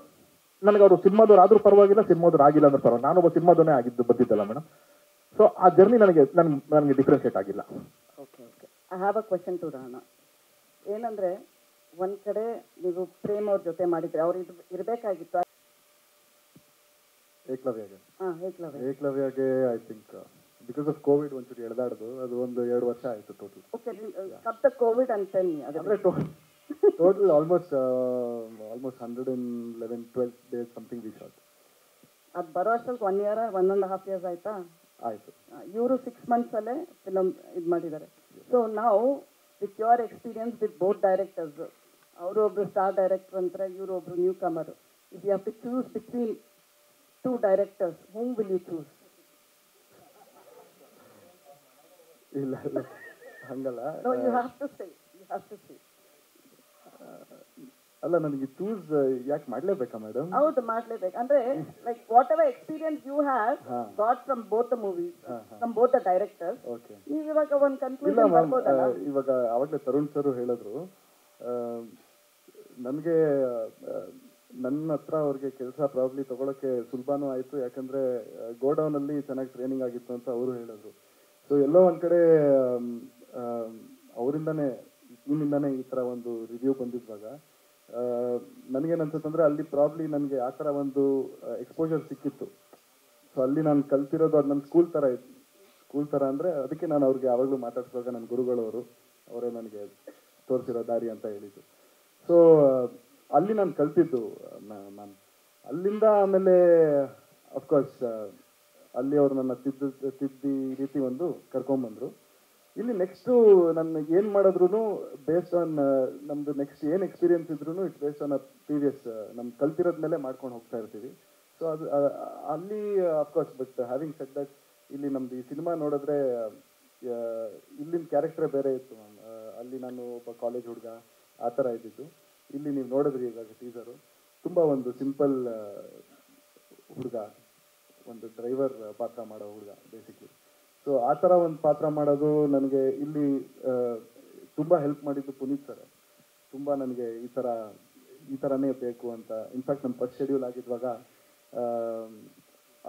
ನನಗೆ ಅವರು ಸಿನಿಮಾದವ್ರು ಆದ್ರೂ ಪರವಾಗಿಲ್ಲ, ಸಿನಿಮಾದವ್ರು ಆಗಿಲ್ಲ ಅಂದ್ರೆ ಪರವಾಗಿಲ್ಲ, ನಾನೊಬ್ಬ ಸಿನಿಮಾದವನೇ ಬಂದಿದ್ದಲ್ಲ ಮೇಡಮ್. ಸೊ ಆ ಜರ್ನಿ ನನಗೆ ಡಿಫ್ರೆನ್ಶಿಯೇಟ್ ಆಗಿಲ್ಲ. Okay, I have a question to Rana. ಏನಂದ್ರೆ ಒಂದ್ ಕಡೆ ನೀವು ಪ್ರೇಮ್ ಅವ್ರ ಜೊತೆ ಮಾಡಿದ್ರೆ ಅವ್ರು ಇರಬೇಕಾಗಿತ್ತು. ಏಕಲವ್ಯಗೆ I think because of COVID ಒಂಚೂರು ಎಳೆದಾಡ್ದು, ಅದು ಒಂದು 2 ವರ್ಷ ಆಯಿತು ಟೋಟಲ್. ಓಕೆ, ಕಪ್ ಕೋವಿಡ್ ಅಂತ ಅಂದರೆ total almost 111-12 days something V shot. ಅದು ಬರೋ ಅಷ್ಟೊಂದು 1 year 1.5 years ಆಯ್ತಾ? ಆಯಿತು. ಇವರು 6 months ಅಲ್ಲೇ ಫಿಲಮ್ ಇದು ಮಾಡಿದ್ದಾರೆ. ಸೊ ನಾವು with your experience with both directors, ಅವರು ಒಬ್ರು ಸ್ಟಾರ್ ಡೈರೆಕ್ಟರ್ ಅಂತಾರೆ, ಇವರು ಒಬ್ರು newcomer, if you have to choose between 2 directors, whom will you choose? ಇಲ್ಲ ಹಂಗಲ್ಲ. No, you have to say. ಅಲ್ಲ, ನನಗೆ ಚೂಸ್ ಯಾಕೆ ಮಾಡಲೇಬೇಕಾ ಮೇಡಮ್? ಹೌದು, ಮಾಡಲೇಬೇಕು. ಅಂದ್ರೆ like whatever experience you have got from both the movies, from both the directors, ನೀವು ಇವಾಗ ಒಂದು ಕನ್ಕ್ಲೂಷನ್ ಮಾಡ್ಬೋದಲ್ಲ? ಇವಾಗ ಅವಾಗಲೇ ತರುಣ್ ಸರ್ ಹೇಳಿದ್ರು, ನನಗೆ ನನ್ನ ಹತ್ರ ಅವ್ರಿಗೆ ಕೆಲಸ ಪ್ರಾಬ್ಲಿ ತಗೊಳಕ್ಕೆ ಸುಲಭನೂ ಆಯಿತು, ಯಾಕಂದರೆ ಗೋಡೌನಲ್ಲಿ ಚೆನ್ನಾಗಿ ಟ್ರೈನಿಂಗ್ ಆಗಿತ್ತು ಅಂತ ಅವರು ಹೇಳಿದ್ರು. ಸೊ ಎಲ್ಲೋ ಒಂದು ಕಡೆ ಅವರಿಂದನೇ ಟೀಮಿಂದನೇ ಈ ಥರ ಒಂದು ರಿವ್ಯೂ ಬಂದಿದ್ದಾಗ ನನಗೇನು ಅನ್ಸುತ್ತಂದರೆ ಅಲ್ಲಿ ಪ್ರಾಬ್ಲಿ ನನಗೆ ಆ ಥರ ಒಂದು ಎಕ್ಸ್ಪೋಜರ್ ಸಿಕ್ಕಿತ್ತು. ಸೊ ಅಲ್ಲಿ ನಾನು ಕಲ್ತಿರೋದು ಅದು ನನ್ನ ಸ್ಕೂಲ್ ಥರ ಇತ್ತು. ಸ್ಕೂಲ್ ಥರ ಅಂದರೆ ಅದಕ್ಕೆ ನಾನು ಅವ್ರಿಗೆ ಯಾವಾಗಲೂ ಮಾತಾಡ್ಸುವಾಗ ನನ್ನ ಗುರುಗಳವರು ಅವರೇ ನನಗೆ ತೋರಿಸಿರೋ ದಾರಿ ಅಂತ ಹೇಳಿದ್ದು. ಸೊ ಅಲ್ಲಿ ನಾನು ಕಲ್ತಿದ್ದು ನಾನು ಅಲ್ಲಿಂದ ಆಮೇಲೆ ಅಫ್ಕೋರ್ಸ್ ಅಲ್ಲಿ ಅವರು ನನ್ನ ತಿದ್ದಿ ರೀತಿ ಒಂದು ಕರ್ಕೊಂಬಂದರು. ಇಲ್ಲಿ ನೆಕ್ಸ್ಟು ನನ್ನ ಏನು ಮಾಡಿದ್ರು ಬೇಸ್ಡ್ ಆನ್ ನಮ್ಮದು ನೆಕ್ಸ್ಟ್ ಏನು ಎಕ್ಸ್ಪೀರಿಯನ್ಸ್ ಇದ್ರೂ ಇಟ್ಸ್ ಬೇಸ್ಡ್ ಆನ್ ಪ್ರೀವಿಯಸ್ ನಮ್ಮ ಕಲ್ತಿರೋದ ಮೇಲೆ ಮಾಡ್ಕೊಂಡು ಹೋಗ್ತಾ ಇರ್ತೀವಿ. ಸೊ ಅದು ಅಲ್ಲಿ of course but having said that ಇಲ್ಲಿ ನಮ್ಮದು ಈ ಸಿನಿಮಾ ನೋಡಿದ್ರೆ ಇಲ್ಲಿನ ಕ್ಯಾರೆಕ್ಟರೇ ಬೇರೆ ಇತ್ತು ಮ್ಯಾಮ್. ಅಲ್ಲಿ ನಾನು ಒಬ್ಬ ಕಾಲೇಜ್ ಹುಡುಗ ಆ ಥರ ಇದ್ದಿದ್ದು. ಇಲ್ಲಿ ನೀವು ನೋಡಿದ್ರಿ ಇವಾಗ ಟೀಸರು, ತುಂಬ ಒಂದು ಸಿಂಪಲ್ ಹುಡುಗ, ಒಂದು ಡ್ರೈವರ್ ಪಾತ್ರ ಮಾಡೋ ಹುಡುಗ ಬೇಸಿಕ್ಲಿ. ಸೊ ಆ ಥರ ಒಂದು ಪಾತ್ರ ಮಾಡೋದು ನನಗೆ ಇಲ್ಲಿ ತುಂಬ ಹೆಲ್ಪ್ ಮಾಡಿದ್ದು ಪುನೀತ್ ಸರ್. ತುಂಬ ನನಗೆ ಈ ಥರನೇ ಬೇಕು ಅಂತ. ಇನ್ಫ್ಯಾಕ್ಟ್ ನಮ್ಮ ಫಸ್ಟ್ ಶೆಡ್ಯೂಲ್ ಆಗಿದ್ವಾಗ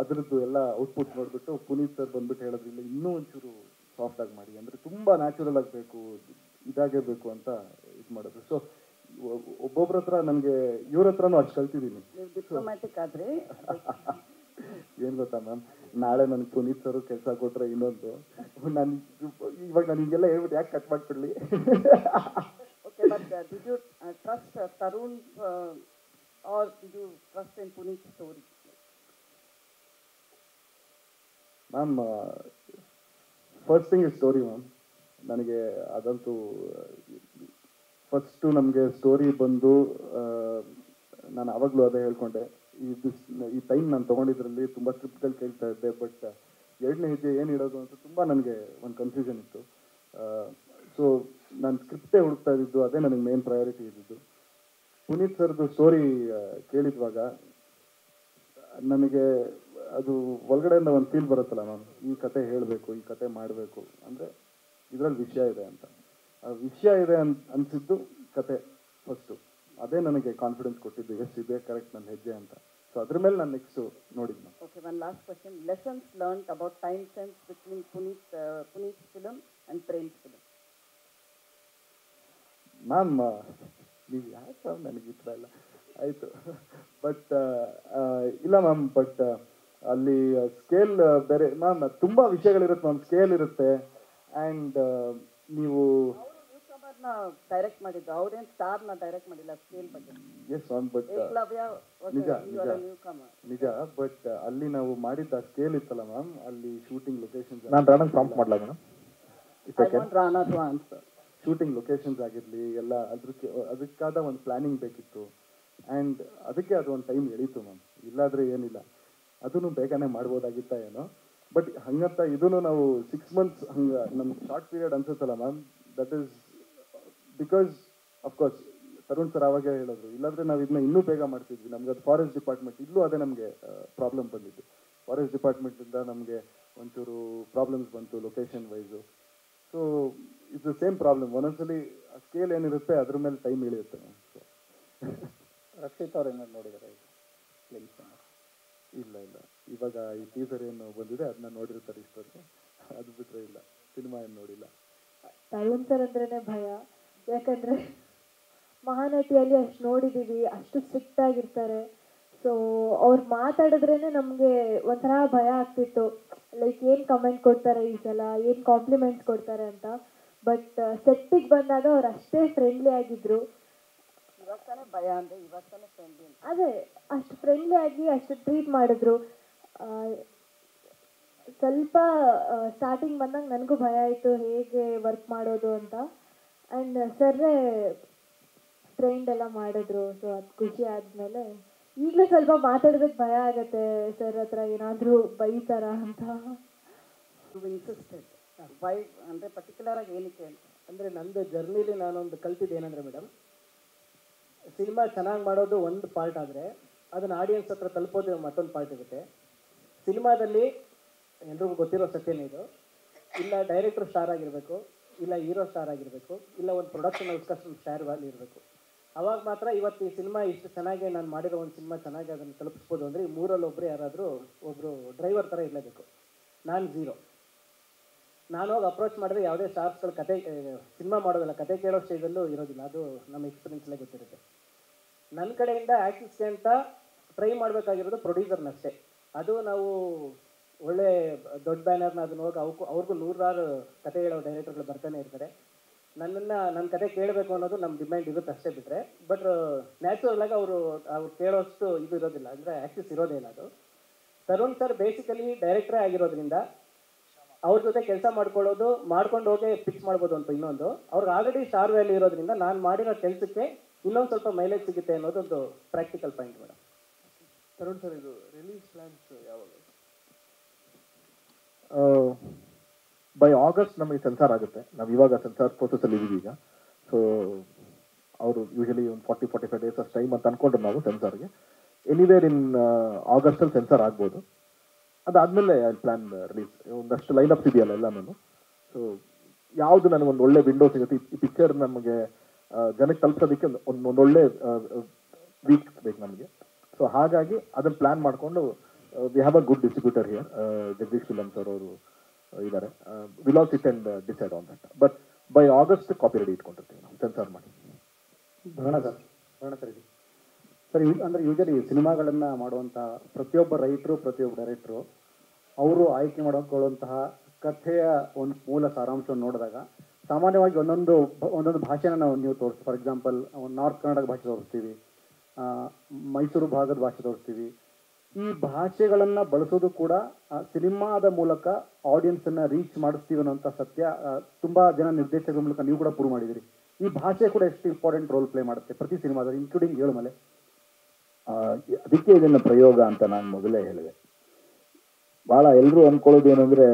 ಅದರದ್ದು ಎಲ್ಲ ಔಟ್ಪುಟ್ ನೋಡಿಬಿಟ್ಟು ಪುನೀತ್ ಸರ್ ಬಂದ್ಬಿಟ್ಟು ಹೇಳಿದ್ರು, ಇಲ್ಲ ಇನ್ನೂ ಒಂಚೂರು ಸಾಫ್ಟಾಗಿ ಮಾಡಿ, ಅಂದರೆ ತುಂಬ ನ್ಯಾಚುರಲ್ ಆಗಬೇಕು, ಇದಾಗೇ ಬೇಕು ಅಂತ ಇದು ಮಾಡಿದ್ರು. ಸೊ ಒಬ್ಬೊಬ್ರ ಹತ್ರ ನನಗೆ ಇವ್ರ ಹತ್ರನೂ ಅಷ್ಟು ಕಲ್ತಿದ್ದೀನಿ. ಡಿಪ್ಲೊಮ್ಯಾಟಿಕ್ ಆದ್ರೆ ಏನು ಗೊತ್ತಾ ಮ್ಯಾಮ್, ನಾಳೆ ನನಗೆ ಪುನೀತ್ ಸರ್ ಕೆಲಸ ಕೊಟ್ಟರೆ ಇನ್ನೊಂದು ನಾನು ಇವಾಗ ನಾನು ಹಿಂಗೆಲ್ಲ ಹೇಳ್ಬಿಟ್ಟು ಯಾಕೆ cut ಮಾಡ್ಕೊಡ್ಲಿ? Did you trust Tarun or did you trust in Puneet's story? Ma'am first thing is story ma'am. ನನಗೆ ಅದಂತೂ ಫಸ್ಟು ನಮಗೆ ಸ್ಟೋರಿ ಬಂದು ನಾನು ಆವಾಗಲೂ ಅದೇ ಹೇಳ್ಕೊಂಡೆ, ಈ ಟೈಮ್ ನಾನು ತೊಗೊಂಡಿದ್ರಲ್ಲಿ ತುಂಬ ಸ್ಕ್ರಿಪ್ಟ್ಗಳು ಕೇಳ್ತಾ ಇದ್ದೆ, ಬಟ್ ಎರಡನೇ ಹೆಜ್ಜೆ ಏನು ಇಡೋದು ಅಂತ ತುಂಬ ನನಗೆ ಒಂದು ಕನ್ಫ್ಯೂಷನ್ ಇತ್ತು. ಸೊ ನಾನು ಸ್ಕ್ರಿಪ್ಟೇ ಹುಡುಕ್ತಾ ಇದ್ದಿದ್ದು, ಅದೇ ನನಗೆ ಮೇನ್ ಪ್ರಯಾರಿಟಿ ಇದ್ದಿದ್ದು. ಪುನೀತ್ ಸರ್ದು ಸ್ಟೋರಿ ಕೇಳಿದ್ವಾಗ ನನಗೆ ಅದು ಒಳಗಡೆಯಿಂದ ಒಂದು ಫೀಲ್ ಬರುತ್ತಲ್ಲ ಮ್ಯಾಮ್, ಈ ಕತೆ ಹೇಳಬೇಕು, ಈ ಕತೆ ಮಾಡಬೇಕು ಅಂದರೆ ಇದರಲ್ಲಿ ವಿಷಯ ಇದೆ ಅಂತ. ಆ ವಿಷಯ ಇದೆ ಅನಿಸಿದ್ದು ಕತೆ ಫಸ್ಟು, ಅದೇ ನನಗೆ ಕಾನ್ಫಿಡೆನ್ಸ್ ಕೊಟ್ಟಿದ್ದು, ಎಸ್ ಇದೆ ಕರೆಕ್ಟ್ ನನ್ನ ಹೆಜ್ಜೆ ಅಂತ. ಸೊ ಅದ್ರ ಮೇಲೆ ನಾನು ನೆಕ್ಸ್ಟು ನೋಡಿದ್ದೆ. Okay, one last question. Lessons learned about time sense between Puneet's film and Prem's film. Ma'am ನೀವು ಯಾಕೆ ನನಗೆ ಈ ಥರ ಎಲ್ಲ ಆಯಿತು, ಬಟ್ ಇಲ್ಲ ಮ್ಯಾಮ್, ಬಟ್ ಅಲ್ಲಿ ಸ್ಕೇಲ್ ಬೇರೆ ಮ್ಯಾಮ್, ತುಂಬ ವಿಷಯಗಳಿರುತ್ತೆ ಮ್ಯಾಮ್, ಸ್ಕೇಲ್ ಇರುತ್ತೆ. ಆ್ಯಂಡ್ ನೀವು ನ ಡೈರೆಕ್ಟ್ ಮಾಡಿದ್ದು, ಅವ್ರೇನು ಸ್ಟಾರ್ನ ಡೈರೆಕ್ಟ್ ಮಾಡಿಲ್ಲ ಸ್ಕೇಲ್ ಬಗ್ಗೆ. ಎಸ್ ಮ್ಯಾಮ್, ಬಟ್ ನಿಜ, ಬಟ್ ಅಲ್ಲಿ ನಾವು ಮಾಡಿದ್ದ ಸ್ಕೇಲ್ ಇತ್ತಲ್ಲ ಮ್ಯಾಮ್, ಅಲ್ಲಿ ಶೂಟಿಂಗ್ ಲೊಕೇಶನ್ಸ್, ನಾನು ರಾಣಂಗ್ ಪ್ರಾಂಪ್ಟ್ ಮಾಡಲ ಮೇಡಮ್, ಶೂಟಿಂಗ್ ಲೊಕೇಶನ್ಸ್ ಆಗಿರಲಿ ಎಲ್ಲ ಅದಕ್ಕಾದ ಒಂದು ಪ್ಲಾನಿಂಗ್ ಬೇಕಿತ್ತು. ಆ್ಯಂಡ್ ಅದಕ್ಕೆ ಅದು ಒಂದು ಟೈಮ್ ಎಳೀತು ಮ್ಯಾಮ್, ಇಲ್ಲಾದರೆ ಏನಿಲ್ಲ, ಅದನ್ನು ಬೇಗನೆ ಮಾಡ್ಬೋದಾಗಿತ್ತ ಏನೋ. ಬಟ್ ಹಂಗಂತ ಇದೂ ನಾವು 6 months ಹಂಗೆ ನಮ್ಗೆ ಶಾರ್ಟ್ ಪೀರಿಯಡ್ ಅನ್ಸುತ್ತಲ್ಲ ma'am, that is because of course Tarun sir ಆವಾಗೇ ಹೇಳಿದ್ರು, ಇಲ್ಲಾಂದರೆ ನಾವು ಇದನ್ನ ಇನ್ನೂ ಬೇಗ ಮಾಡ್ತಿದ್ವಿ. ನಮ್ಗೆ ಅದು ಫಾರೆಸ್ಟ್ ಡಿಪಾರ್ಟ್ಮೆಂಟ್, ಇಲ್ಲೂ ಅದೇ ನಮಗೆ ಪ್ರಾಬ್ಲಮ್ ಬಂದಿದ್ದು. ಫಾರೆಸ್ಟ್ ಡಿಪಾರ್ಟ್ಮೆಂಟಿಂದ ನಮಗೆ ಒಂಚೂರು ಪ್ರಾಬ್ಲಮ್ಸ್ ಬಂತು location wise. So it's the same problem, ಒಂದೊಂದ್ಸಲಿ ಸ್ಕೇಲ್ ಏನಿರುತ್ತೆ ಅದ್ರ ಮೇಲೆ ಟೈಮ್ ಇಳಿಯುತ್ತೆ ಮ್ಯಾಮ್. ಸೊ ರಕ್ಷಿತ್ ಅವ್ರು ಏನಾದ್ರು ನೋಡಿದ್ದಾರೆ ಇಲ್ಲ ಇವಾಗ ಈ ಟೀಸರ್ ಏನು ಬಂದಿದೆ ಅದನ್ನ ನೋಡಿರ್ತಾರೆ ಇಷ್ಟೊತ್ತು, ಅದು ಬಿಟ್ಟರೆ ಇಲ್ಲ, ಸಿನಿಮಾ ಏನು ನೋಡಿಲ್ಲ. ತರುಣ್ ಸರ್ ಅಂದ್ರೇ ಭಯ, ಯಾಕಂದರೆ ಮಹಾನಟಿಯಲ್ಲಿ ಅಷ್ಟು ನೋಡಿದ್ದೀವಿ, ಅಷ್ಟು ಸ್ಟ್ರಿಕ್ಟ್ ಆಗಿರ್ತಾರೆ. ಸೊ ಅವ್ರು ಮಾತಾಡಿದ್ರೇ ನಮಗೆ ಒಂಥರ ಭಯ ಆಗ್ತಿತ್ತು, ಲೈಕ್ ಏನು ಕಮೆಂಟ್ ಕೊಡ್ತಾರೆ ಈ ಸಲ, ಏನು ಕಾಂಪ್ಲಿಮೆಂಟ್ಸ್ ಕೊಡ್ತಾರೆ ಅಂತ. ಬಟ್ ಸೆಟ್ಟಿಗೆ ಬಂದಾಗ ಅವ್ರು ಅಷ್ಟೇ ಫ್ರೆಂಡ್ಲಿ ಆಗಿದ್ರು. ಇವಾಗ ಭಯ ಅಂದರೆ ಇವಾಗ ಫ್ರೆಂಡ್ಲಿ, ಅದೇ ಅಷ್ಟು ಫ್ರೆಂಡ್ಲಿ ಆಗಿ ಅಷ್ಟು ಟ್ರೀಟ್ ಮಾಡಿದ್ರು. ಸ್ವಲ್ಪ ಸ್ಟಾರ್ಟಿಂಗ್ ಬಂದಾಗ ನನಗೂ ಭಯ ಆಯಿತು ಹೇಗೆ ವರ್ಕ್ ಮಾಡೋದು ಅಂತ. ಆ್ಯಂಡ್ ಸರ್ರೇ ಟ್ರೈಂಡ್ ಎಲ್ಲ ಮಾಡಿದ್ರು. ಸೊ ಅದು ಖುಷಿ ಆದಮೇಲೆ ಈಗಲೂ ಸ್ವಲ್ಪ ಮಾತಾಡೋದಕ್ಕೆ ಭಯ ಆಗುತ್ತೆ, ಸರ್ ಹತ್ರ ಏನಾದರೂ ಬೈತಾರ ಅಂತ. ಇನ್ಸಿಸ್ಟೆಡ್ ವೈ ಅಂದರೆ ಪರ್ಟಿಕ್ಯುಲರ್ ಆಗಿ ಏನಕ್ಕೆ ಅಂತ ಅಂದರೆ ನಂದು ಜರ್ನಿಲಿ ನಾನೊಂದು ಕಲ್ತಿದ್ದು ಏನಂದರೆ ಮೇಡಮ್, ಸಿನಿಮಾ ಚೆನ್ನಾಗಿ ಮಾಡೋದು ಒಂದು ಪಾರ್ಟ್ ಆದರೆ ಅದನ್ನು ಆಡಿಯನ್ಸ್ ಹತ್ರ ತಲುಪೋದು ಮತ್ತೊಂದು ಪಾರ್ಟ್ ಇರುತ್ತೆ. ಸಿನಿಮಾದಲ್ಲಿ ಎಲ್ರಿಗೂ ಗೊತ್ತಿರೋ ಸತ್ಯನೇ ಇದು, ಇಲ್ಲ ಡೈರೆಕ್ಟ್ರು ಸ್ಟಾರ್ ಆಗಿರಬೇಕು, ಇಲ್ಲ ಹೀರೋ ಸ್ಟಾರ್ ಆಗಿರಬೇಕು, ಇಲ್ಲ ಒಂದು ಪ್ರೊಡಕ್ಷನ್ ಹೌಸ್ಕಷ್ಟು ಸ್ಟಾರ್ ವ್ಯಾಲ್ಯೂ ಇರಬೇಕು. ಅವಾಗ ಮಾತ್ರ ಇವತ್ತು ಈ ಸಿನಿಮಾ ಇಷ್ಟು ಚೆನ್ನಾಗಿ ನಾನು ಮಾಡಿರೋ ಒಂದು ಸಿನಿಮಾ ಚೆನ್ನಾಗಿ ಅದನ್ನು ತಲುಪಿಸ್ಬೋದು. ಅಂದರೆ ಈ ಮೂರಲ್ಲಿ ಒಬ್ಬರು ಯಾರಾದರೂ ಒಬ್ಬರು ಡ್ರೈವರ್ ಥರ ಇರಲೇಬೇಕು. ನಾನು ಝೀರೋ. ನಾನು ಹೋಗಿ ಅಪ್ರೋಚ್ ಮಾಡಿದ್ರೆ ಯಾವುದೇ ಸ್ಟಾರ್ಸ್ಗಳು ಕತೆ ಸಿನಿಮಾ ಮಾಡೋದಿಲ್ಲ, ಕತೆ ಕೇಳೋ ಸ್ಟೇಜಲ್ಲೂ ಇರೋದಿಲ್ಲ. ಅದು ನಮ್ಮ ಎಕ್ಸ್ಪೀರಿಯನ್ಸ್ಲೇ ಗೊತ್ತಿರುತ್ತೆ. ನನ್ನ ಕಡೆಯಿಂದ ಆ್ಯಕ್ಟಿಂಗ್ಸ್ಗೆ ಅಂತ ಟ್ರೈ ಮಾಡಬೇಕಾಗಿರೋದು ಪ್ರೊಡ್ಯೂಸರ್ನಷ್ಟೇ. ಅದು ನಾವು ಒಳ್ಳೆ ದೊಡ್ಡ ಬ್ಯಾನರ್ನ ಅದನ್ನ ಹೋಗಿ ಅವ್ರಿಗೂ 100 ಕತೆ ಹೇಳೋ ಡೈರೆಕ್ಟರ್ಗಳು ಬರ್ತಾನೆ ಇರ್ತಾರೆ. ನನ್ನ ಕತೆ ಕೇಳಬೇಕು ಅನ್ನೋದು ನಮ್ಮ ಡಿಮ್ಯಾಂಡ್ ಇರುತ್ತೆ ಅಷ್ಟೇ ಬಿಟ್ಟರೆ. ಬಟ್ ನ್ಯಾಚುರಲ್ ಆಗಿ ಅವ್ರು ಕೇಳೋಷ್ಟು ಇದು ಇರೋದಿಲ್ಲ, ಅಂದರೆ ಆ್ಯಕ್ಟಿಸ್ ಇರೋದೇ ಇಲ್ಲ. ಅದು ತರುಣ್ ಸರ್ ಬೇಸಿಕಲಿ ಡೈರೆಕ್ಟ್ರೇ ಆಗಿರೋದ್ರಿಂದ ಅವ್ರ ಜೊತೆ ಕೆಲಸ ಮಾಡ್ಕೊಂಡು ಹೋಗಿ ಫಿಕ್ಸ್ ಮಾಡ್ಬೋದು ಅಂತ. ಇನ್ನೊಂದು ಅವ್ರಿಗೆ ಆಲ್ರೆಡಿ ಸ್ಟಾರ್ ವ್ಯಾಲ್ಯೂ ಇರೋದ್ರಿಂದ ನಾನು ಮಾಡಿರೋ ಕೆಲಸಕ್ಕೆ ಇನ್ನೊಂದು ಸ್ವಲ್ಪ ಮೈಲೇಜ್ ಸಿಗುತ್ತೆ ಅನ್ನೋದೊಂದು practical point madam. Tarun sir, ಇದು ರಿಲೀಸ್ ಪ್ಲಾನ್ಸ್ ಯಾವಾಗ? ಬೈ ಆಗಸ್ಟ್ ನಮಗೆ ಸೆನ್ಸಾರ್ ಆಗುತ್ತೆ. ನಾವು ಇವಾಗ ಸೆನ್ಸಾರ್ ಪ್ರೋಸೆಸ್ಸಲ್ಲಿ ಇದ್ದೀವಿ ಈಗ. ಸೊ ಅವರು ಯೂಶಲಿ ಒಂದು 40-45 ಡೇಸ್ ಅಷ್ಟು ಟೈಮ್ ಅಂತ ಅಂದ್ಕೊಂಡ್ರು ನಾವು ಸೆನ್ಸಾರ್ಗೆ. ಎನಿವೇರ್ ಇನ್ ಆಗಸ್ಟಲ್ಲಿ ಸೆನ್ಸಾರ್ ಆಗ್ಬೋದು. ಅದಾದಮೇಲೆ ಪ್ಲ್ಯಾನ್ ರಿಲೀಸ್. ಒಂದಷ್ಟು ಲೈನಪ್ಸ್ ಇದೆಯಲ್ಲ ಎಲ್ಲ ನಾನು. ಸೊ ಯಾವುದು ನನಗೊಂದು ಒಳ್ಳೆ ವಿಂಡೋ ಸಿಗುತ್ತೆ, ಈ ಪಿಕ್ಚರ್ ನಮಗೆ ಜನಕ್ಕೆ ತಲುಪಿಸೋದಕ್ಕೆ ಒಂದೊಳ್ಳೆ ವೀಕ್ಸ್ ಬೇಕು ನಮಗೆ. ಸೊ ಹಾಗಾಗಿ ಅದನ್ನು ಪ್ಲ್ಯಾನ್ ಮಾಡಿಕೊಂಡು we have a good distributor here, Jagadish films ಅವರು ಇದ್ದಾರೆ. Will all sit and decide on that. But by August copy ready ಇಟ್ಕೊಂಡಿರ್ತೀವಿ ನಾವು ಸೆನ್ಸಾರ್ ಮಾಡಿ. ಬರೋಣ ಸರ್ ಇದು ಸರ್. ಅಂದರೆ ಯೂಶಲಿ ಸಿನಿಮಾಗಳನ್ನು ಮಾಡುವಂಥ ಪ್ರತಿಯೊಬ್ಬ ರೈಟರು, ಪ್ರತಿಯೊಬ್ಬ ಡೈರೆಕ್ಟ್ರು ಅವರು ಆಯ್ಕೆ ಮಾಡಿಕೊಳ್ಳುವಂತಹ ಕಥೆಯ ಒಂದು ಮೂಲ ಸಾರಾಂಶವನ್ನು ನೋಡಿದಾಗ ಸಾಮಾನ್ಯವಾಗಿ ಒಂದೊಂದು ಭಾಷೆನ ನೀವು ತೋರಿಸ್ತೀವಿ. ಫಾರ್ ಎಕ್ಸಾಂಪಲ್ ನಾರ್ತ್ ಕರ್ನಾಟಕ ಭಾಷೆ ತೋರಿಸ್ತೀವಿ, ಮೈಸೂರು ಭಾಗದ ಭಾಷೆ ತೋರಿಸ್ತೀವಿ. ಈ ಭಾಷೆಗಳನ್ನು ಬಳಸೋದು ಕೂಡ ಸಿನಿಮಾದ ಮೂಲಕ ಆಡಿಯನ್ಸನ್ನು ರೀಚ್ ಮಾಡಿಸ್ತೀವಿ ಅನ್ನೋಂಥ ಸತ್ಯ ತುಂಬ ಜನ ನಿರ್ದೇಶಕರ ಮೂಲಕ ನೀವು ಕೂಡ ಪ್ರೂವ್ ಮಾಡಿದಿರಿ. ಈ ಭಾಷೆ ಕೂಡ ಎಷ್ಟು ಇಂಪಾರ್ಟೆಂಟ್ ರೋಲ್ ಪ್ಲೇ ಮಾಡುತ್ತೆ ಪ್ರತಿ ಸಿನಿಮಾದಲ್ಲಿ, ಇನ್ಕ್ಲೂಡಿಂಗ್ ಏಳುಮಲೆ. ಅದಕ್ಕೆ ಇದನ್ನು ಪ್ರಯೋಗ ಅಂತ ನಾನು ಮೊದಲೇ ಹೇಳಿದೆ. ಭಾಳ ಎಲ್ಲರೂ ಅಂದ್ಕೊಳ್ಳೋದು ಏನಂದರೆ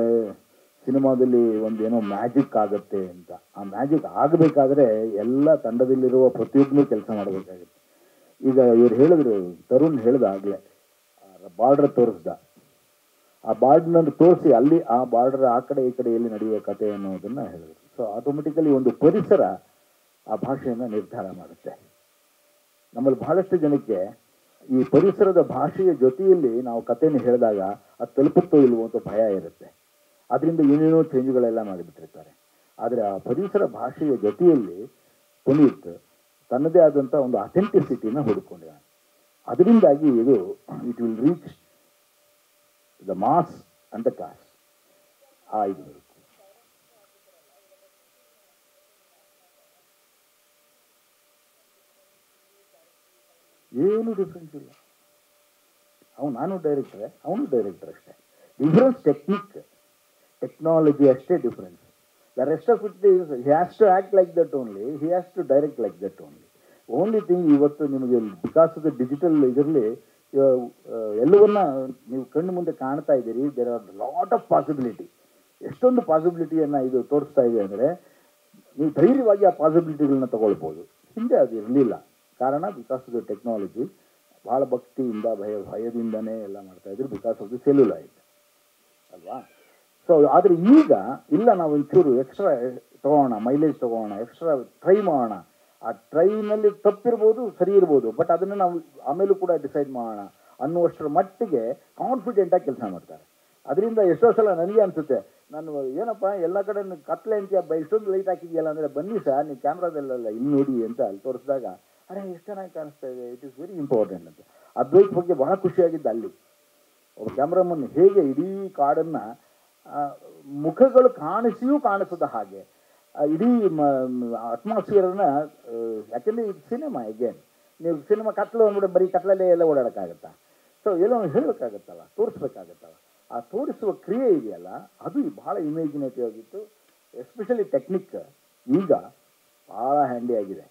ಸಿನಿಮಾದಲ್ಲಿ ಒಂದೇನೋ ಮ್ಯಾಜಿಕ್ ಆಗುತ್ತೆ ಅಂತ. ಆ ಮ್ಯಾಜಿಕ್ ಆಗಬೇಕಾದ್ರೆ ಎಲ್ಲ ತಂಡದಲ್ಲಿರುವ ಪ್ರತಿಯೊಬ್ಬನೂ ಕೆಲಸ ಮಾಡಬೇಕಾಗುತ್ತೆ. ಈಗ ಇವ್ರು ಹೇಳಿದ್ರು, ತರುಣ್ ಹೇಳ್ದ ಆಗಲೇ, ಬಾರ್ಡರ್ ತೋರಿಸ್ದ. ಆ ಬಾರ್ಡರ್ನ ತೋರಿಸಿ ಅಲ್ಲಿ ಆ ಬಾರ್ಡರ್ ಆ ಕಡೆ ಈ ಕಡೆ ಎಲ್ಲಿ ನಡೆಯುವ ಕತೆ ಅನ್ನೋದನ್ನು ಹೇಳಿದ್ರು. ಸೊ ಆಟೋಮೆಟಿಕಲಿ ಒಂದು ಪರಿಸರ ಆ ಭಾಷೆಯನ್ನು ನಿರ್ಧಾರ ಮಾಡುತ್ತೆ. ನಮ್ಮಲ್ಲಿ ಬಹಳಷ್ಟು ಜನಕ್ಕೆ ಈ ಪರಿಸರದ ಭಾಷೆಯ ಜೊತೆಯಲ್ಲಿ ನಾವು ಕಥೆಯನ್ನು ಹೇಳಿದಾಗ ಅದು ತಲುಪುತ್ತೋ ಇಲ್ವೋ ಅಂತ ಭಯ ಇರುತ್ತೆ. ಅದರಿಂದ ಏನೇನೋ ಚೇಂಜ್ಗಳೆಲ್ಲ ಮಾಡಿಬಿಟ್ಟಿರ್ತಾರೆ. ಆದರೆ ಆ ಪರಿಸರ ಭಾಷೆಯ ಜೊತೆಯಲ್ಲಿ ಪುನೀತ್ ತನ್ನದೇ ಆದಂಥ ಒಂದು ಅಥೆಂಟಿಸಿಟಿನ ಹುಡುಕೊಂಡಿದ್ದಾನೆ. ಅದರಿಂದಾಗಿ ಇದು it will reach the mass and the class. ಇದು ಏನು ಡಿಫ್ರೆನ್ಸ್ ಇಲ್ಲ. ನಾನು ಡೈರೆಕ್ಟ್ರೆ, ಅವನು ಡೈರೆಕ್ಟರ್ ಅಷ್ಟೇ. ಡಿಫ್ರೆನ್ಸ್ ಟೆಕ್ನಾಲಜಿ ಅಷ್ಟೇ difference. The rest of it is he has to act like that only, he has to direct like that only. Only thing ಇವತ್ತು ನಿಮಗೆ ಬಿಕಾಸ್ ಆಫ್ ದ ಡಿಜಿಟಲ್ ಇದರಲ್ಲಿ ಎಲ್ಲವನ್ನ ನೀವು ಕಣ್ಣು ಮುಂದೆ ಕಾಣ್ತಾ ಇದ್ದೀರಿ. There are lot of possibility. ಎಷ್ಟೊಂದು ಪಾಸಿಬಿಲಿಟಿಯನ್ನು ಇದು ತೋರಿಸ್ತಾ ಇದೆ ಅಂದರೆ ನೀವು ಧೈರ್ಯವಾಗಿ ಆ ಪಾಸಿಬಿಲಿಟಿಗಳನ್ನ ತಗೊಳ್ಬೋದು. ಹಿಂದೆ ಅದು ಇರಲಿಲ್ಲ. ಕಾರಣ ಬಿಕಾಸ್ ಆಫ್ ದ ಟೆಕ್ನಾಲಜಿ. ಭಾಳ ಭಕ್ತಿಯಿಂದ ಭಯದಿಂದನೇ ಎಲ್ಲ ಮಾಡ್ತಾ ಇದ್ರು ಬಿಕಾಸ್ ಆಫ್ ದಿ ಸೆಲ್ಯುಲಾಯ್ಡ್ ಅಲ್ವಾ. ಸೊ ಆದರೆ ಈಗ ಇಲ್ಲ, ನಾವು ಒಂಚೂರು ಎಕ್ಸ್ಟ್ರಾ ತೊಗೋಣ, ಮೈಲೇಜ್ ತೊಗೋಣ, ಎಕ್ಸ್ಟ್ರಾ ಟ್ರೈ ಮಾಡೋಣ. ಆ ಟ್ರೈನಲ್ಲಿ ತಪ್ಪಿರ್ಬೋದು, ಸರಿ ಇರ್ಬೋದು, ಬಟ್ ಅದನ್ನು ನಾವು ಆಮೇಲೂ ಕೂಡ ಡಿಸೈಡ್ ಮಾಡೋಣ ಅನ್ನುವಷ್ಟರ ಮಟ್ಟಿಗೆ ಕಾನ್ಫಿಡೆಂಟಾಗಿ ಕೆಲಸ ಮಾಡ್ತಾರೆ. ಅದರಿಂದ ಎಷ್ಟೋ ಸಲ ನನಗೆ ಅನಿಸುತ್ತೆ, ನಾನು ಏನಪ್ಪ ಎಲ್ಲ ಕಡೆ ಕತ್ಲೆ ಅಂತೀಯ, ಇಷ್ಟೊಂದು ಲೈಟ್ ಹಾಕಿದೆಯಲ್ಲ ಅಂದರೆ ಬನ್ನಿ ಸರ್ ನೀವು ಕ್ಯಾಮ್ರಾದಲ್ಲೆಲ್ಲ ಇಲ್ಲಿ ನೋಡಿ ಅಂತ ಅಲ್ಲಿ ತೋರಿಸಿದಾಗ ಅರೆ ಎಷ್ಟು ಚೆನ್ನಾಗಿ ಕಾಣಿಸ್ತಾ ಇದೆ, ಇಟ್ ಈಸ್ ವೆರಿ ಇಂಪಾರ್ಟೆಂಟ್ ಅಂತ. ಅದ್ವೈತ್ ಬಗ್ಗೆ ಬಹಳ ಖುಷಿಯಾಗಿದ್ದು ಅಲ್ಲಿ ಒಬ್ಬ ಕ್ಯಾಮ್ರಾಮನ್ ಹೇಗೆ ಇಡೀ ಕಾಡನ್ನು ಮುಖಗಳು ಕಾಣಿಸಿಯೂ ಕಾಣಿಸದ ಹಾಗೆ ಇಡೀ ಅಟ್ಮಾಸ್ಫಿಯರನ್ನು, ಯಾಕೆಂದರೆ ಇದು ಸಿನಿಮಾ ಎಗೇನ್, ನೀವು ಸಿನಿಮಾ ಕತ್ಲು ಅಂದ್ಬಿಟ್ಟು ಬರೀ ಕತ್ಲಲ್ಲೇ ಎಲ್ಲ ಓಡಾಡೋಕ್ಕಾಗತ್ತಾ? ಸೊ ಎಲ್ಲೋ ಹೇಳಬೇಕಾಗತ್ತಲ್ಲ, ತೋರಿಸ್ಬೇಕಾಗತ್ತಲ್ಲ. ಆ ತೋರಿಸುವ ಕ್ರಿಯೆ ಇದೆಯಲ್ಲ ಅದು ಭಾಳ ಇಮೇಜಿನೇಟಿವ್ ಆಗಿತ್ತು. ಎಸ್ಪೆಷಲಿ ಟೆಕ್ನಿಕ್ ಈಗ ಭಾಳ ಹ್ಯಾಂಡಿ ಆಗಿದೆ.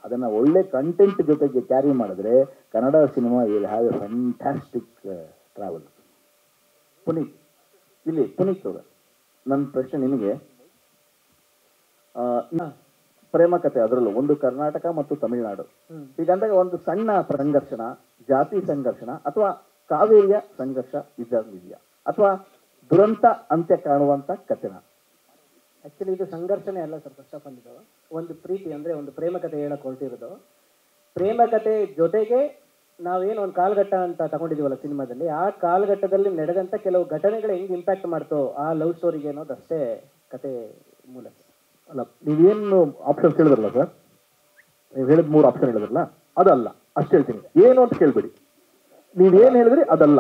ಅದನ್ನು ಒಳ್ಳೆ ಕಂಟೆಂಟ್ ಜೊತೆಗೆ ಕ್ಯಾರಿ ಮಾಡಿದ್ರೆ Kannada cinema will have A fantastic travel. Puneeth ಅವರ ನನ್ನ ಪ್ರಶ್ನೆ ನಿಮಗೆ, ಪ್ರೇಮ ಕಥೆ, ಅದರಲ್ಲೂ ಒಂದು ಕರ್ನಾಟಕ ಮತ್ತು ತಮಿಳುನಾಡು, ಹೀಗಂದಾಗ ಒಂದು ಸಣ್ಣ ಸಂಘರ್ಷಣ, ಜಾತಿ ಸಂಘರ್ಷಣ ಅಥವಾ ಕಾವೇರಿಯ ಸಂಘರ್ಷ ಇದೆಯಾ ಅಥವಾ ದುರಂತ ಅಂತ್ಯ ಕಾಣುವಂಥ ಕಥೆನ? ಆ್ಯಕ್ಚುಲಿ ಇದು ಸಂಘರ್ಷಣೆ ಅಲ್ಲ ಸರ್. ಫಸ್ಟ್ ಆಫ್ ಆಲ್ ಇದು ಒಂದು ಪ್ರೀತಿ, ಅಂದರೆ ಒಂದು ಪ್ರೇಮ ಕಥೆ ಹೇಳಕ್ಕೆ ಹೊರಟಿರೋದು. ಪ್ರೇಮ ಕಥೆ ಜೊತೆಗೆ ನಾವೇನು ಒಂದು ಕಾಲಘಟ್ಟ ಅಂತ ತಗೊಂಡಿದ್ದೀವಲ್ಲ ಸಿನಿಮಾದಲ್ಲಿ, ಆ ಕಾಲಘಟ್ಟದಲ್ಲಿ ನಡೆದಂಥ ಕೆಲವು ಘಟನೆಗಳು ಹೆಂಗೆ ಇಂಪ್ಯಾಕ್ಟ್ ಮಾಡ್ತೋ ಆ ಲವ್ ಸ್ಟೋರಿಗೆ ಅನ್ನೋದಷ್ಟೇ ಕತೆ ಮೂಲ. ಅಲ್ಲ, ನೀವೇನು ಆಪ್ಷನ್ಸ್ ಹೇಳಿದ್ರಲ್ಲ ಸರ್, ನೀವು ಹೇಳಿದ 3 ಆಪ್ಷನ್ ಹೇಳಿದ್ರಲ್ಲ, ಅದಲ್ಲ ಅಷ್ಟು ಹೇಳ್ತೀನಿ. ಏನು ಅಂತ ಕೇಳ್ಬೇಡಿ, ನೀವೇನು ಹೇಳಿದ್ರಿ ಅದಲ್ಲ.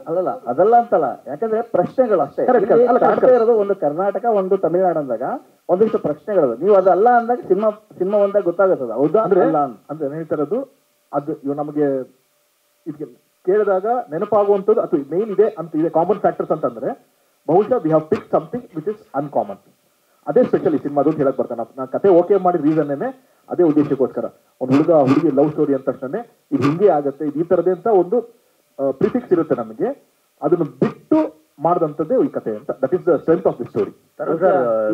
ಅಲ್ಲಲ್ಲ ಅದಲ್ಲ ಅಂತಲ್ಲ, ಯಾಕಂದ್ರೆ ಪ್ರಶ್ನೆಗಳು ಅಷ್ಟೇ ಇರೋದು. ಒಂದು ಕರ್ನಾಟಕ ಒಂದು ತಮಿಳುನಾಡು ಅಂದಾಗ ಒಂದಿಷ್ಟು ಪ್ರಶ್ನೆಗಳು, ನೀವು ಅದಲ್ಲ ಅಂದಾಗ ಸಿನಿಮಾ ಒಂದಾಗ ಗೊತ್ತಾಗುತ್ತದೆ ಹೌದಾ ಅಂತ ಹೇಳ್ತಾ ಇರೋದು. ಅದು ಇವು ನಮಗೆ ಇದಕ್ಕೆ ಕೇಳಿದಾಗ ನೆನಪಾಗುವಂಥದ್ದು ಅದು ಮೇನ್ ಇದೆ ಅಂತ ಇದೆ. ಕಾಮನ್ ಫ್ಯಾಕ್ಟರ್ಸ್ ಅಂತಂದ್ರೆ ಬಹುಶಃ we have pick something which is uncommon. ಅದೇ ಸ್ಪೆಷಲಿ ಸಿನಿಮಾದು ಅಂತ ಹೇಳಕ್ ಬರ್ತಾನೆ. ನಾನು ಕತೆ ಓಕೆ ಮಾಡಿದ ರೀಸನ್ನೇ ಅದೇ ಉದ್ದೇಶಕ್ಕೋಸ್ಕರ. ಒಂದು ಹುಡುಗಿ ಲವ್ ಸ್ಟೋರಿ ಅಂತ ತಕ್ಷಣ ಇದು ಹಿಂಗೆ ಆಗುತ್ತೆ, ಇದು ಈ ಥರದೇ ಅಂತ ಒಂದು ಪ್ರಿಫಿಕ್ಸ್ ಇರುತ್ತೆ ನಮಗೆ. ಅದನ್ನು ಬಿಟ್ಟು ಮಾಡಿದಂಥದ್ದೇ ಈ ಕತೆ ಅಂತ. That is the strength of the story.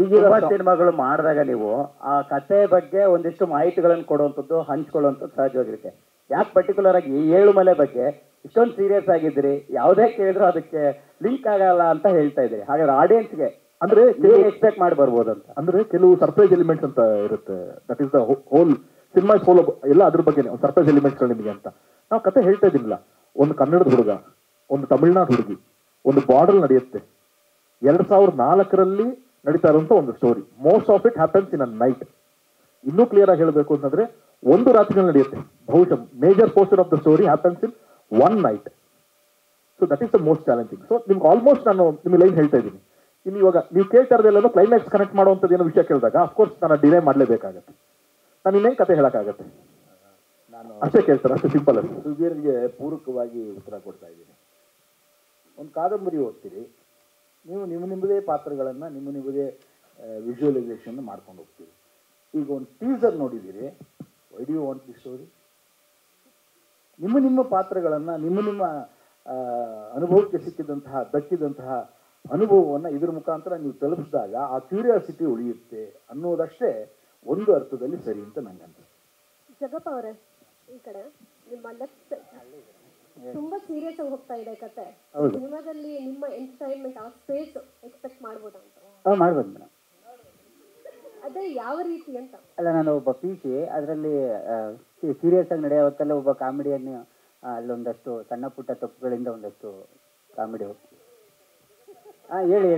ಈಗಿರುವ ಸಿನಿಮಾಗಳು ಮಾಡಿದಾಗ ನೀವು ಆ ಕತೆ ಬಗ್ಗೆ ಒಂದಿಷ್ಟು ಮಾಹಿತಿಗಳನ್ನು ಕೊಡುವಂಥದ್ದು, ಹಂಚ್ಕೊಳ್ಳುವಂಥದ್ದು ಸಹಜವಾಗಿರುತ್ತೆ. ಯಾಕೆ ಪರ್ಟಿಕ್ಯುಲರ್ ಆಗಿ ಏಳುಮಲೆ ಬಗ್ಗೆ ಇಷ್ಟೊಂದು ಸೀರಿಯಸ್ ಆಗಿದ್ದೀರಿ, ಯಾವುದೇ ಕೇಳಿದ್ರು ಅದಕ್ಕೆ ಲಿಂಕ್ ಆಗಲ್ಲ ಅಂತ ಹೇಳ್ತಾ ಇದ್ದೀರಿ. ಹಾಗಾದ್ರೆ ಆಡಿಯನ್ಸ್ಗೆ ಅಂದ್ರೆ ಎಕ್ಸ್ಪೆಕ್ಟ್ ಮಾಡಿ ಬರ್ಬೋದು ಅಂತ. ಅಂದ್ರೆ ಕೆಲವು ಸರ್ಪ್ರೈಸ್ ಎಲಿಮೆಂಟ್ಸ್ ಅಂತ ಇರುತ್ತೆ. That is the whole cinema whole ಎಲ್ಲ ಅದ್ರ ಬಗ್ಗೆ ಸರ್ಪ್ರೈಸ್ ಎಲಿಮೆಂಟ್ಸ್ಗಳು ನಿಮಗೆ ಅಂತ ನಾವು ಕತೆ ಹೇಳ್ತಾ ಇದ್ದೀನಿಲ್ಲ. ಒಂದು ಕನ್ನಡದ ಹುಡುಗ, ಒಂದು ತಮಿಳ್ನಾಡು ಹುಡುಗಿ, ಒಂದು ಬಾರ್ಡರ್ ನಡೆಯುತ್ತೆ. 2004 ನಡೀತಾ ಇರುವಂತ ಒಂದು story. Most of it happens in a night. ಇನ್ನೂ ಕ್ಲಿಯರ್ ಆಗಿ ಹೇಳಬೇಕು ಅಂತಂದ್ರೆ ಒಂದು ರಾತ್ರಿನಲ್ಲಿ ನಡೆಯುತ್ತೆ. ಬಹುಶಃ major portion of the story happens in one night. So that is the most challenging. So ನಿಮ್ಗೆ ಆಲ್ಮೋಸ್ಟ್ ನಾನು ನಿಮಗೆ ಲೈನ್ ಹೇಳ್ತಾ ಇದ್ದೀನಿ. ಇನ್ನು ಇವಾಗ ನೀವು ಕೇಳ್ತಾ ಇರೋದೆಲ್ಲನೂ ಕ್ಲೈಮ್ಯಾಕ್ಸ್ ಕನೆಕ್ಟ್ ಮಾಡುವಂಥದ್ದು ಏನೋ ವಿಷಯ ಕೇಳಿದಾಗ ಅಫ್ಕೋರ್ಸ್ ನಾನು ಡಿಲೇ ಮಾಡಲೇಬೇಕಾಗತ್ತೆ. ನಾನು ಇನ್ನೇನು ಕತೆ ಹೇಳೋಕ್ಕಾಗತ್ತೆ? ನಾನು ಅಷ್ಟೇ ಕೇಳ್ತಾರೆ, ಅಷ್ಟೇ ಸಿಂಪಲ್ ಅದು. ಸುಧೀರ್ಗೆ ಪೂರಕವಾಗಿ ಉತ್ತರ ಕೊಡ್ತಾ ಇದ್ದೀನಿ. ಒಂದು ಕಾದಂಬರಿ ಓದ್ತೀರಿ, ನೀವು ನಿಮ್ಮದೇ ಪಾತ್ರಗಳನ್ನು ನಿಮ್ಮದೇ ವಿಜುವಲೈಸೇಷನ್ ಮಾಡ್ಕೊಂಡು ಹೋಗ್ತೀರಿ. ಈಗ ಒಂದು ಟೀಸರ್ ನೋಡಿದ್ದೀರಿ, why do you want the story? ನಿಮ್ಮ ಪಾತ್ರಗಳನ್ನು ನಿಮ್ಮ ಅನುಭವಕ್ಕೆ ದಕ್ಕಿದಂತಹ ಅನುಭವವನ್ನು ಇದ್ರ ಮುಖಾಂತರ ನೀವು ತಲುಪಿಸಿದಾಗ ಆ ಕ್ಯೂರಿಯಾಸಿಟಿ ಉಳಿಯುತ್ತೆ ಅನ್ನೋದಷ್ಟೇ ಒಂದು ಅರ್ಥದಲ್ಲಿ ಸರಿ ಅಂತ ನಂಗೆ ಅನ್ಸುತ್ತೆ. ಜಗಪ್ಪ ಅವರೇ, ಈ ಕಡೆ ನಿಮ್ಮ ಲೆಫ್ಟ್ ತುಂಬಾ ಸೀರಿಯಸ್ ಆಗಿ ಹೋಗ್ತಾ ಇದೆ ಕತೆ. ಸಿನಿಮಾದಲ್ಲಿ ನಿಮ್ಮ ಎಂಟರ್ಟೈನ್ಮೆಂಟ್ ಆ ಸ್ಪೇಸ್ ಎಕ್ಸ್ಪೆಕ್ಟ್ ಮಾಡ್ಬೋದಾ ಅಂತ? ಮಾಡ್ಬೋದು ಮೇಡಮ್. ಅದೇ ಯಾವ ರೀತಿ ಅಂತ? ಅಲ್ಲ, ನಾನು ಒಬ್ಬ ಪಿ ಸಿ, ಅದರಲ್ಲಿ ಸೀರಿಯಸ್ ಆಗಿ ನಡೆಯೋ ಹೊತ್ತಲ್ಲೇ ಒಬ್ಬ ಕಾಮಿಡಿಯನ್ನು ಅಲ್ಲೊಂದಷ್ಟು ಸಣ್ಣ ಪುಟ್ಟ ತಪ್ಪುಗಳಿಂದ ಒಂದಷ್ಟು ಕಾಮಿಡಿ ಹೇಳಿ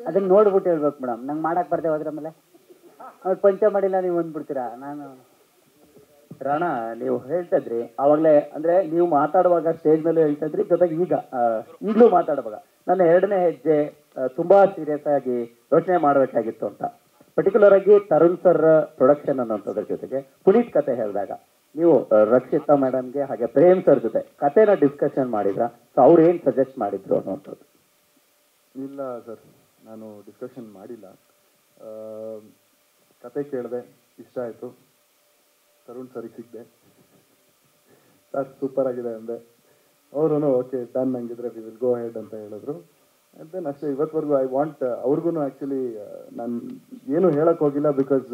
ಅದನ್ನ ನೋಡ್ಬಿಟ್ಟು ಹೇಳ್ಬೇಕು ಮೇಡಮ್. ನಂಗೆ ಮಾಡಕ್ ಬರ್ದೆ ಹೋದ್ರೆ ಆಮೇಲೆ ಅವ್ರು ಪಂಚ ಮಾಡಿಲ್ಲ ನೀವು ಅಂದ್ಬಿಡ್ತೀರಾ. ನಾನು ರಾಣಾ, ನೀವು ಹೇಳ್ತಾ ಇದ್ರಿ ಆವಾಗಲೇ, ಅಂದ್ರೆ ನೀವು ಮಾತಾಡುವಾಗ ಸ್ಟೇಜ್ ಮೇಲೆ ಹೇಳ್ತಾ ಇದ್ರಿ, ಜೊತೆಗೆ ಈಗಲೂ ಮಾತಾಡುವಾಗ ನನ್ನ ಎರಡನೇ ಹೆಜ್ಜೆ ತುಂಬಾ ಸೀರಿಯಸ್ ಆಗಿ ಯೋಚನೆ ಮಾಡಬೇಕಾಗಿತ್ತು ಅಂತ. ಪರ್ಟಿಕ್ಯುಲರ್ ಆಗಿ ತರುಣ್ ಸರ್ ಪ್ರೊಡಕ್ಷನ್ ಅನ್ನೋಂಥದ್ರ ಜೊತೆಗೆ ಪುನೀತ್ ಕತೆ ಹೇಳಿದಾಗ ನೀವು ರಕ್ಷಿತಾ ಮೇಡಮ್ಗೆ ಹಾಗೆ ಪ್ರೇಮ್ ಸರ್ ಜೊತೆ ಕತೆನ ಡಿಸ್ಕಷನ್ ಮಾಡಿದ್ರ, ಸೊ ಅವ್ರು ಏನು ಸಜೆಸ್ಟ್ ಮಾಡಿದ್ರು ಅನ್ನೋಂಥದ್ದು? ಇಲ್ಲ ಸರ್, ನಾನು ಡಿಸ್ಕಷನ್ ಮಾಡಿಲ್ಲ. ಕತೆ ಕೇಳಿದೆ, ಇಷ್ಟ ಆಯಿತು, ತರುಣ್ ಸರಿಗೆ ಸಿಕ್ಕಿದೆ, ಸರ್ ಸೂಪರ್ ಆಗಿದೆ ಅಂದೆ. ಅವರು ಓಕೆ ಡನ್, ನಂಗಿದ್ರೆ ವಿ ವಿಲ್ ಗೋ ಹೆಡ್ ಅಂತ ಹೇಳಿದ್ರು. ಆ್ಯಂಡ್ ದೆನ್ ಅಷ್ಟೇ. ಇವತ್ತವರೆಗೂ ಐ ವಾಂಟ್ ಅವ್ರಿಗೂ ಆ್ಯಕ್ಚುಲಿ ನಾನು ಏನು ಹೇಳಕ್ಕೆ ಹೋಗಿಲ್ಲ, ಬಿಕಾಸ್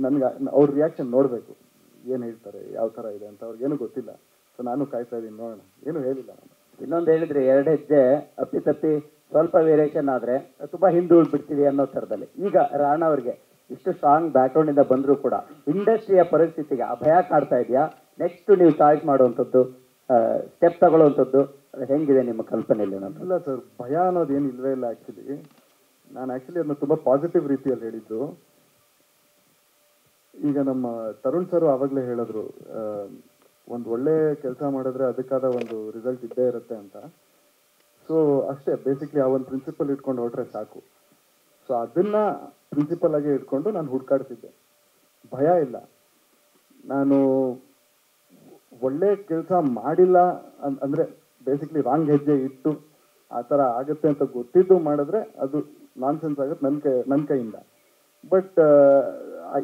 ನನಗೆ ಅವ್ರ ರಿಯಾಕ್ಷನ್ ನೋಡಬೇಕು, ಏನು ಹೇಳ್ತಾರೆ, ಯಾವ ಥರ ಇದೆ ಅಂತ ಅವ್ರಿಗೇನು ಗೊತ್ತಿಲ್ಲ. ಸೊ ನಾನು ಕಾಯ್ತಾ ಇದ್ದೀನಿ, ನೋಡೋಣ. ಏನು ಹೇಳಿಲ್ಲ ನಾನು. ಇನ್ನೊಂದು ಹೇಳಿದ್ರಿ, ಎರಡು ಹೆಜ್ಜೆ ಅಪ್ಪಿತಪ್ಪಿ ಸ್ವಲ್ಪ ವೇರಿಯೇಷನ್ ಆದರೆ ತುಂಬ ಹಿಂದೆ ಉಳ್ಬಿಡ್ತೀವಿ ಅನ್ನೋ ಥರದಲ್ಲಿ. ಈಗ ರಾಣಾ ಅವ್ರಿಗೆ ಇಷ್ಟು ಸ್ಟ್ರಾಂಗ್ ಬ್ಯಾಕ್ಗ್ರೌಂಡಿಂದ ಬಂದರೂ ಕೂಡ ಇಂಡಸ್ಟ್ರಿಯ ಪರಿಸ್ಥಿತಿಗೆ ಆ ಭಯ ಕಾಡ್ತಾ ಇದೆಯಾ? ನೆಕ್ಸ್ಟ್ ನೀವು ಚಾಯ್ಸ್ ಮಾಡುವಂಥದ್ದು, ಸ್ಟೆಪ್ ತಗೊಳ್ಳುವಂಥದ್ದು ಹೆಂಗಿದೆ ನಿಮ್ಮ ಕಲ್ಪನೆಯಲ್ಲಿ? ಇಲ್ಲ ಸರ್, ಭಯ ಅನ್ನೋದು ಏನು ಇಲ್ಲವೇ ಇಲ್ಲ. ನಾನು ಅದನ್ನ ತುಂಬ ಪಾಸಿಟಿವ್ ರೀತಿಯಲ್ಲಿ ಹೇಳಿದ್ದು. ಈಗ ನಮ್ಮ ತರುಣ್ ಸರ್ ಆವಾಗಲೇ ಹೇಳಿದ್ರು, ಒಂದು ಒಳ್ಳೆ ಕೆಲಸ ಮಾಡಿದ್ರೆ ಅದಕ್ಕಾದ ಒಂದು ರಿಸಲ್ಟ್ ಇದ್ದೇ ಇರುತ್ತೆ ಅಂತ. ಸೊ ಅಷ್ಟೇ, ಬೇಸಿಕ್ಲಿ ಆ ಒಂದು ಪ್ರಿನ್ಸಿಪಲ್ ಇಟ್ಕೊಂಡು ಹೊರಟ್ರೆ ಸಾಕು. ಸೊ ಅದನ್ನ ಪ್ರಿನ್ಸಿಪಲ್ ಆಗಿ ಇಟ್ಕೊಂಡು ನಾನು ಹುಡ್ಕಾಡ್ತಿದ್ದೆ, ಭಯ ಇಲ್ಲ. ನಾನು ಒಳ್ಳೆ ಕೆಲಸ ಮಾಡಿಲ್ಲ ಅಂದರೆ ಬೇಸಿಕ್ಲಿ ರಾಂಗ್ ಹೆಜ್ಜೆ ಇಟ್ಟು ಆ ಥರ ಆಗುತ್ತೆ ಅಂತ ಗೊತ್ತಿದ್ದು ಮಾಡಿದ್ರೆ ಅದು ನಾನ್ಸೆನ್ಸ್ ಆಗುತ್ತೆ ನನ್ನ ಕೈಯಿಂದ. ಬಟ್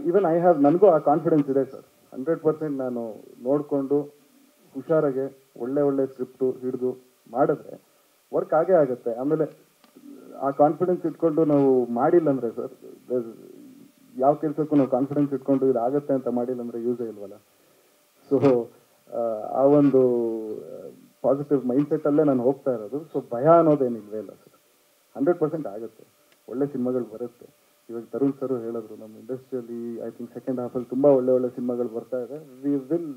ಈವನ್ ಐ ಹ್ಯಾವ್, ನನಗೂ ಆ ಕಾನ್ಫಿಡೆನ್ಸ್ ಇದೆ ಸರ್. 100% ನಾನು ನೋಡಿಕೊಂಡು ಹುಷಾರಾಗೆ ಒಳ್ಳೆ ಸ್ಕ್ರಿಪ್ಟು ಹಿಡಿದು ಮಾಡಿದ್ರೆ ವರ್ಕ್ ಆಗೇ ಆಗುತ್ತೆ. ಆಮೇಲೆ ಆ ಕಾನ್ಫಿಡೆನ್ಸ್ ಇಟ್ಕೊಂಡು ನಾವು ಮಾಡಿಲ್ಲ ಅಂದರೆ ಸರ್, ಯಾವ ಕೆಲಸಕ್ಕೂ ನಾವು ಕಾನ್ಫಿಡೆನ್ಸ್ ಇಟ್ಕೊಂಡು ಇದು ಆಗುತ್ತೆ ಅಂತ ಮಾಡಿಲ್ಲ ಅಂದರೆ ಯೂಸೇ ಇಲ್ವಲ್ಲ. ಸೊ ಆ ಒಂದು ಪಾಸಿಟಿವ್ ಮೈಂಡ್ಸೆಟ್ಟಲ್ಲೇ ನಾನು ಹೋಗ್ತಾ ಇರೋದು. ಸೊ ಭಯ ಅನ್ನೋದೇನಿಲ್ವೇ ಇಲ್ಲ ಸರ್, 100% ಆಗುತ್ತೆ, ಒಳ್ಳೆ ಸಿನಿಮಾಗಳು ಬರುತ್ತೆ. ಇವಾಗ ತರುಣ್ ಸರ್ ಹೇಳಿದ್ರು, ನಮ್ಮ ಇಂಡಸ್ಟ್ರಿಯಲ್ಲಿ ಐ ಥಿಂಕ್ ಸೆಕೆಂಡ್ ಹಾಫಲ್ಲಿ ತುಂಬ ಒಳ್ಳೆ ಸಿನಿಮಾಗಳು ಬರ್ತಾ ಇದೆ. We will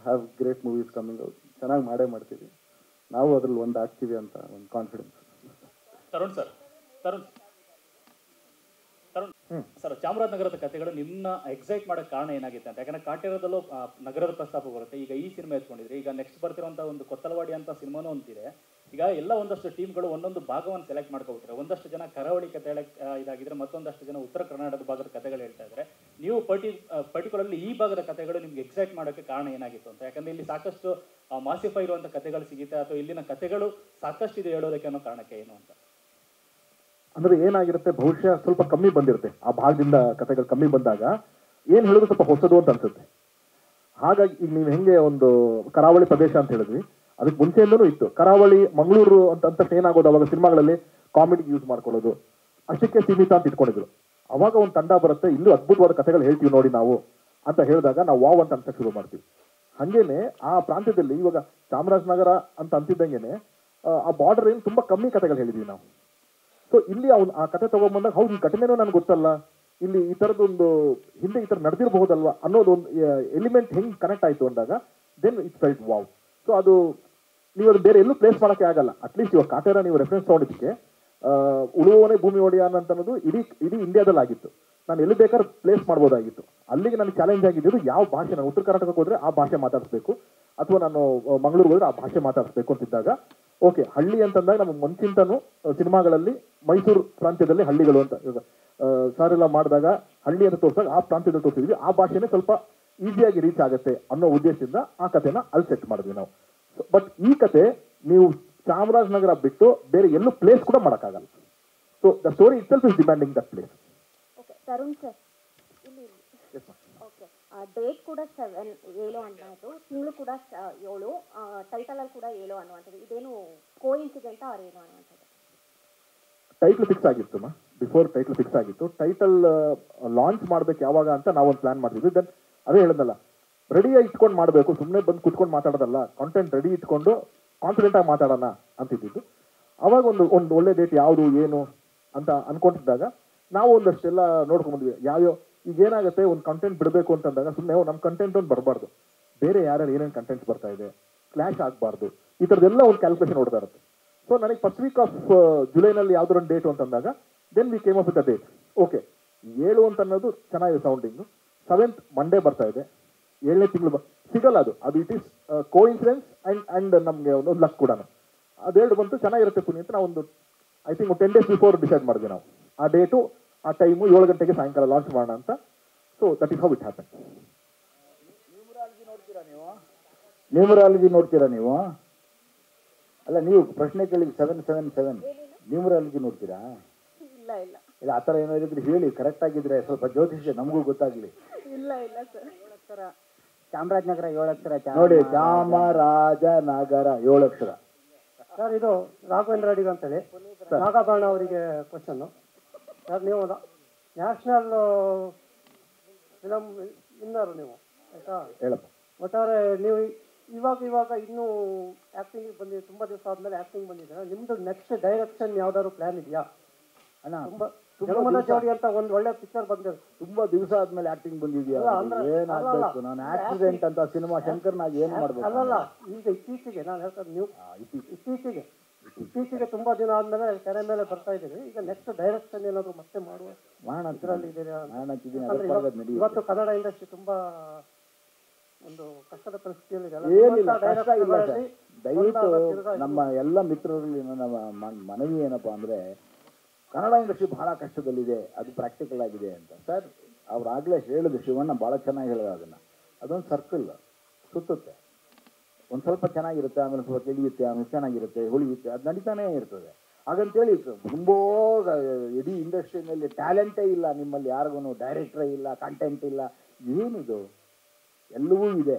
have great movies coming out. ಚೆನ್ನಾಗಿ ಮಾಡ್ತೀವಿ ನಾವು, ಅದ್ರಲ್ಲಿ ಒಂದು ಆಗ್ತೀವಿ ಅಂತ ಒಂದು ಕಾನ್ಫಿಡೆನ್ಸ್. ತರುಣ್ ಸರ್, ಚಾಮರಾಜನಗರದ ಕಥೆಗಳು ನಿಮ್ಮನ್ನ ಎಕ್ಸೈಟ್ ಮಾಡೋಕ್ಕೆ ಕಾರಣ ಏನಾಗಿತ್ತು ಅಂತ? ಯಾಕಂದ್ರೆ ಕಾಟೇರದಲ್ಲೂ ನಗರದ ಪ್ರಸ್ತಾಪ ಬರುತ್ತೆ, ಈಗ ಈ ಸಿನಿಮಾ ಎತ್ಕೊಂಡಿದ್ರೆ, ಈಗ ನೆಕ್ಸ್ಟ್ ಬರ್ತಿರೋಂಥ ಒಂದು ಕೊತ್ತಲವಾಡಿ ಅಂತ ಸಿನಿಮಾನೂ ಅಂತಿದೆ. ಈಗ ಎಲ್ಲ ಒಂದಷ್ಟು ಟೀಮ್ಗಳು ಒಂದೊಂದು ಭಾಗವನ್ನು ಸೆಲೆಕ್ಟ್ ಮಾಡ್ಕೊಬಿಟ್ರೆ, ಒಂದಷ್ಟು ಜನ ಕರಾವಳಿ ಕತೆ ಇದಾಗಿದ್ರೆ, ಮತ್ತೊಂದಷ್ಟು ಜನ ಉತ್ತರ ಕರ್ನಾಟಕದ ಭಾಗದ ಕಥೆಗಳು ಹೇಳ್ತಾ ಇದ್ದಾರೆ. ನೀವು ಪರ್ಟಿಕ್ಯುಲರ್ಲಿ ಈ ಭಾಗದ ಕಥೆಗಳು ನಿಮ್ಗೆ ಎಕ್ಸೈಟ್ ಮಾಡೋಕ್ಕೆ ಕಾರಣ ಏನಾಗಿತ್ತು ಅಂತ? ಯಾಕಂದ್ರೆ ಇಲ್ಲಿ ಸಾಕಷ್ಟು ಮಾಸಿಫೈ ಇರುವಂಥ ಕಥೆಗಳು ಸಿಗುತ್ತೆ, ಅಥವಾ ಇಲ್ಲಿನ ಕಥೆಗಳು ಸಾಕಷ್ಟು ಇದೆ ಹೇಳೋದಕ್ಕೆ ಅನ್ನೋ ಕಾರಣಕ್ಕೆ ಏನು ಅಂತ? ಅಂದ್ರೆ ಏನಾಗಿರುತ್ತೆ, ಬಹುಶಃ ಸ್ವಲ್ಪ ಕಮ್ಮಿ ಬಂದಿರುತ್ತೆ ಆ ಭಾಗದಿಂದ ಕಥೆಗಳು ಕಮ್ಮಿ ಬಂದಾಗ ಏನು ಹೇಳೋದು ಸ್ವಲ್ಪ ಹೊಸದು ಅಂತ ಅನ್ಸುತ್ತೆ. ಹಾಗಾಗಿ ಈಗ ನೀವು ಹೆಂಗೆ ಒಂದು ಕರಾವಳಿ ಪ್ರದೇಶ ಅಂತ ಹೇಳಿದ್ವಿ, ಅದಕ್ಕೆ ಮುಂಚೆಯಿಂದನೂ ಇತ್ತು. ಕರಾವಳಿ ಮಂಗಳೂರು ಅಂತ ಏನಾಗೋದು, ಅವಾಗ ಸಿನಿಮಾಗಳಲ್ಲಿ ಕಾಮಿಡಿ ಯೂಸ್ ಮಾಡ್ಕೊಳ್ಳೋದು, ಅಷ್ಟಕ್ಕೆ ಸೀಮಿತ ಅಂತ ಇಟ್ಕೊಂಡಿದ್ರು. ಅವಾಗ ಒಂದು ತಂಡ ಬರುತ್ತೆ, ಇಲ್ಲೂ ಅದ್ಭುತವಾದ ಕಥೆಗಳು ಹೇಳ್ತೀವಿ ನೋಡಿ ನಾವು ಅಂತ ಹೇಳಿದಾಗ ನಾವು ವಾವ್ ಅಂತ ಅನ್ಸಕ್ಕೆ ಶುರು ಮಾಡ್ತೀವಿ. ಹಂಗೇನೆ ಆ ಪ್ರಾಂತ್ಯದಲ್ಲಿ ಇವಾಗ ಚಾಮರಾಜನಗರ ಅಂತ ಅಂತಿದ್ದಂಗೆನೆ ಆ ಬಾರ್ಡರ್ ಏನು ತುಂಬಾ ಕಮ್ಮಿ ಕಥೆಗಳು ಹೇಳಿದ್ವಿ ನಾವು. ಸೊ ಇಲ್ಲಿ ಆ ಕತೆ ತಗೊಂಡ್ಬಂದಾಗ ಹೌದು, ಈ ಘಟನೆನೂ ನನಗೆ ಗೊತ್ತಲ್ಲ, ಇಲ್ಲಿ ಈ ಥರದೊಂದು ಹಿಂದೆ ಈ ಥರ ನಡೆದಿರಬಹುದಲ್ವಾ ಅನ್ನೋದು ಒಂದು ಎಲಿಮೆಂಟ್ ಹೆಂಗೆ ಕನೆಕ್ಟ್ ಆಯಿತು ಅಂದಾಗ then it felt wow. So ಅದು ನೀವು ಅದು ಬೇರೆ ಎಲ್ಲೂ ಪ್ಲೇಸ್ ಮಾಡೋಕ್ಕೆ ಆಗಲ್ಲ. ಅಟ್ಲೀಸ್ಟ್ ಇವಾಗ ಕಾಟೇರ ನೀವು ರೆಫರೆನ್ಸ್ ತೊಗೊಂಡಿದ್ದಕ್ಕೆ ಉಳುವವನೇ ಭೂಮಿ ಒಡೆಯಾನ ಅಂತ ಅನ್ನೋದು ಇಡೀ ಇಂಡಿಯಾದಲ್ಲಿ ಆಗಿತ್ತು. ನಾನು ಎಲ್ಲಿ ಬೇಕಾದ್ರೂ ಪ್ಲೇಸ್ ಮಾಡ್ಬೋದಾಗಿತ್ತು. ಅಲ್ಲಿಗೆ ನನಗೆ ಚಾಲೆಂಜ್ ಆಗಿದ್ದು ಯಾವ ಭಾಷೆ, ನಾನು ಉತ್ತರ ಕರ್ನಾಟಕಕ್ಕೆ ಹೋದರೆ ಆ ಭಾಷೆ ಮಾತಾಡಿಸ್ಬೇಕು, ಅಥವಾ ನಾನು ಮಂಗಳೂರಿಗೆ ಹೋದ್ರೆ ಆ ಭಾಷೆ ಮಾತಾಡಿಸ್ಬೇಕು ಅಂತಿದ್ದಾಗ ಓಕೆ, ಹಳ್ಳಿ ಅಂತಂದಾಗ ನಮಗೆ ಮುಂಚಿಂತನೂ ಸಿನಿಮಾಗಳಲ್ಲಿ ಮೈಸೂರು ಪ್ರಾಂತ್ಯದಲ್ಲಿ ಹಳ್ಳಿಗಳು ಅಂತ ಈಗ ಸಾರ್ ಎಲ್ಲ ಮಾಡಿದಾಗ ಹಳ್ಳಿ ಅಂತ ತೋರಿಸಿದಾಗ ಆ ಪ್ರಾಂತ್ಯದಲ್ಲಿ ತೋರಿಸಿದ್ವಿ, ಆ ಭಾಷೆನೇ ಸ್ವಲ್ಪ ಈಸಿಯಾಗಿ ರೀಚ್ ಆಗುತ್ತೆ ಅನ್ನೋ ಉದ್ದೇಶದಿಂದ ಆ ಕಥೆನ ಅಲ್ಲಿ ಸೆಟ್ ಮಾಡಿದ್ವಿ ನಾವು. ಬಟ್ ಈ ಕತೆ ನೀವು ಚಾಮರಾಜನಗರ ಬಿಟ್ಟು ಬೇರೆ ಎಲ್ಲೂ ಪ್ಲೇಸ್ ಕೂಡ ಮಾಡೋಕ್ಕಾಗಲ್ಲ. So the story it self is demanding that place. Okay Tarun sir, ಇಲ್ಲಿ ಓಕೆ ಡೇಟ್ ಕೂಡ 7 ಅನ್ನೋದು, ತಿಂಗಳು ಕೂಡ 7, ಟೈಟಲಲ್ಲಿ ಕೂಡ 7 ಅನ್ನುವಂಥದ್ದು, ಇದೇನು ಕೋ ಇನ್ಸಿಡೆಂಟಾ ಅವ್ರು ಏನು ಅನ್ನುವಂಥದ್ದು? ಟೈಟಲ್ ಫಿಕ್ಸ್ ಆಗಿತ್ತು ಬಿಫೋರ್ ಟೈಟಲ್ ಫಿಕ್ಸ್ ಆಗಿತ್ತು. ಟೈಟಲ್ ಲಾಂಚ್ ಮಾಡ್ಬೇಕು ಯಾವಾಗ ಅಂತ ನಾವೊಂದು ಪ್ಲಾನ್ ಮಾಡಿದ್ವಿ. ದೆನ್ ಅದೇ ಹೇಳಿದ್ನಲ್ಲ, ರೆಡಿಯಾಗಿ ಇಟ್ಕೊಂಡು ಮಾಡಬೇಕು, ಸುಮ್ಮನೆ ಬಂದು ಕುತ್ಕೊಂಡು ಮಾತಾಡೋದಲ್ಲ, ಕಾಂಟೆಂಟ್ ರೆಡಿ ಇಟ್ಕೊಂಡು ಕಾನ್ಫಿಡೆಂಟ್ ಆಗಿ ಮಾತಾಡೋಣ ಅಂತಿದ್ದು. ಅವಾಗ ಒಂದು ಒಳ್ಳೆ ಡೇಟ್ ಯಾವುದು ಏನು ಅಂತ ಅನ್ಕೊಂಡಿದ್ದಾಗ ನಾವು ಒಂದಷ್ಟೆಲ್ಲ ನೋಡ್ಕೊಂಡ್ಬಂದ್ವಿ. ಯಾವ್ಯಾವ ಈಗ ಏನಾಗುತ್ತೆ, ಒಂದು ಕಂಟೆಂಟ್ ಬಿಡಬೇಕು ಅಂತಂದಾಗ ಸುಮ್ಮನೆ ನಮ್ಮ ಕಂಟೆಂಟ್ ಒಂದು ಬರಬಾರ್ದು, ಬೇರೆ ಯಾರ್ಯಾರು ಏನೇನು ಕಂಟೆಂಟ್ಸ್ ಬರ್ತಾ ಇದೆ, ಕ್ಲಾಶ್ ಆಗಬಾರ್ದು, ಈ ಥರದ್ದೆಲ್ಲ ಒಂದು ಕ್ಯಾಲ್ಕುಲೇಷನ್ ನೋಡ್ತಾ ಇರುತ್ತೆ. ಸೊ ನನಗೆ ಫಸ್ಟ್ ವೀಕ್ ಆಫ್ ಜುಲೈನಲ್ಲಿ ಯಾವ್ದಾರ ಒಂದು ಡೇಟು ಅಂತಂದಾಗ then we came up with a date. Okay 7 ಅಂತ ಅನ್ನೋದು ಚೆನ್ನಾಗಿದೆ ಸೌಂಡಿಂಗು. 7th ಮಂಡೇ ಬರ್ತಾ ಇದೆ, 7ನೇ ತಿಂಗಳು ಸಿಗಲ್ಲ ಅದು it is coincidence and ನಮಗೆ ಒಂದು ಲಕ್ ಕೂಡ. ಅದು ಬಂತು ಚೆನ್ನಾಗಿರುತ್ತೆ ಪುನೀತ್. ನಾವು ಒಂದು I think 10 days before decide ಮಾಡಿದ್ವಿ ನಾವು ಆ ಡೇಟು ಆ ಟೈಮು 7 ಗಂಟೆಗೆ ಸಾಯಂಕಾಲ ಲಾಂಚ್ ಮಾಡೋಣ ಅಂತ. So that is how it happen. Numerology ನೋಡ್ತೀರಾ ನೀವು? ಅಲ್ಲ, ನೀವು ಪ್ರಶ್ನೆ ಕೇಳಿದ್ರೆ 777 ನ್ಯೂಮರಾಲಜಿ ನೋಡ್ತೀರಾ? ಇಲ್ಲ ಇಲ್ಲ ಇಲ್ಲ, ಆ ಥರ ಏನೋ ಇದ್ರೆ ಹೇಳಿ, ಕರೆಕ್ಟ್ ಆಗಿದ್ರೆ ಸ್ವಲ್ಪ ಜ್ಯೋತಿಷ್ಯ ನಮಗೂ ಗೊತ್ತಾಗ್ಲಿ. ಇಲ್ಲ ಇಲ್ಲ ಸರ್. 7 ಅಕ್ಷರ ಚಾಮರಾಜನಗರ, 7 ಅಕ್ಷರ ನೋಡಿ, ಚಾಮರಾಜನಗರ 7 ಅಕ್ಷರ. ಸರ್ ಇದು ರಾಘವೇಂದ್ರ ಅಡಿಗ ಅಂತೇಳಿ ನಾಗಾಭರಣ ಅವರಿಗೆ ಕ್ವಶನ್ನು. ಸರ್ ನೀವು ನ್ಯಾಷನಲ್ ಫಿಲಮ್ ವಿನ್ನರು ನೀವು, ಆಯಿತಾ? ಹೇಳಪ್ಪ. ಒಟ್ಟಾರೆ ನೀವು ಇವಾಗ ಇನ್ನೂ ಆ್ಯಕ್ಟಿಂಗಿಗೆ ಬಂದಿದೆ, ತುಂಬ ದಿವಸ ಆದಮೇಲೆ ಆ್ಯಕ್ಟಿಂಗ್ ಬಂದಿದ್ದೀರಾ. ನಿಮ್ಮದು ನೆಕ್ಸ್ಟ್ ಡೈರೆಕ್ಷನ್ ಯಾವ್ದಾದ್ರು ಪ್ಲ್ಯಾನ್ ಇದೆಯಾ? ಅಣ್ಣ, ಜಗಮನ ಜೋಡಿ ಅಂತ ಒಂದು ಒಳ್ಳೆ ಪಿಕ್ಚರ್ ಬಂದಿದೆ, ತುಂಬಾ ದಿವಸ ಆದ್ಮೇಲೆ ಆಕ್ಟಿಂಗ್ ಬಂದಿದ್ಯಾ? ಏನಾಗಬೇಕು? ನಾನು ಆಕ್ಸಿಡೆಂಟ್ ಅಂತ ಸಿನಿಮಾ ಶಂಕರ್ನಾಗ ಏನ್ ಮಾಡ್ಬೇಕು? ಅಲ್ಲಲ್ಲ, ಈಗ ಇತ್ತೀಚೆಗೆ ನಾನು ಹೇಳ್ತಾರೆ, ನೀವು ಇತ್ತೀಚೆಗೆ ತುಂಬಾ ದಿನ ಆದ್ಮೇಲೆ ಕೆರೆ ಮೇಲೆ ಬರ್ತಾ ಇದ್ದೀರಿ. ಈಗ ನೆಕ್ಸ್ಟ್ ಡೈರೆಕ್ಷನ್ ಏನಾದ್ರು ಮತ್ತೆ ಮಾಡುವ ಇದರಲ್ಲಿ ಇದೀರಾ? ಇವತ್ತು ಕನ್ನಡ ಇಂಡಸ್ಟ್ರಿ ತುಂಬಾ ಒಂದು ಕಷ್ಟದ ಪರಿಸ್ಥಿತಿಯಲ್ಲಿ ಏನಿಲ್ಲ, ಕಷ್ಟ ಇಲ್ಲ ಸರ್. ದಯವಿಟ್ಟು ನಮ್ಮ ಎಲ್ಲ ಮಿತ್ರರಲ್ಲಿ ನಮ್ಮ ಮನವಿ ಏನಪ್ಪಾ ಅಂದ್ರೆ, ಕನ್ನಡ ಇಂಡಸ್ಟ್ರಿ ಬಹಳ ಕಷ್ಟದಲ್ಲಿದೆ, ಅದು ಪ್ರಾಕ್ಟಿಕಲ್ ಆಗಿದೆ ಅಂತ. ಸರ್ ಅವ್ರಾಗಲೇ ಹೇಳಿದ್ರು, ಶಿವಣ್ಣ ಭಾಳ ಚೆನ್ನಾಗಿ ಹೇಳಿದ ಅದನ್ನು. ಅದೊಂದು ಸರ್ಕಲ್ ಸುತ್ತುತ್ತೆ, ಒಂದು ಸ್ವಲ್ಪ ಚೆನ್ನಾಗಿರುತ್ತೆ, ಆಮೇಲೆ ಸ್ವಲ್ಪ ತಿಳಿಯುತ್ತೆ, ಆಮೇಲೆ ಚೆನ್ನಾಗಿರುತ್ತೆ, ಉಳಿಯುತ್ತೆ, ಅದು ನಡೀತಾನೇ ಇರ್ತದೆ. ಹಾಗಂತೇಳಿ ತುಂಬ ಇಡೀ ಇಂಡಸ್ಟ್ರಿನಲ್ಲಿ ಟ್ಯಾಲೆಂಟೇ ಇಲ್ಲ, ನಿಮ್ಮಲ್ಲಿ ಯಾರಿಗೂ ಡೈರೆಕ್ಟ್ರೇ ಇಲ್ಲ, ಕಂಟೆಂಟ್ ಇಲ್ಲ, ಏನಿದು? ಎಲ್ಲವೂ ಇದೆ.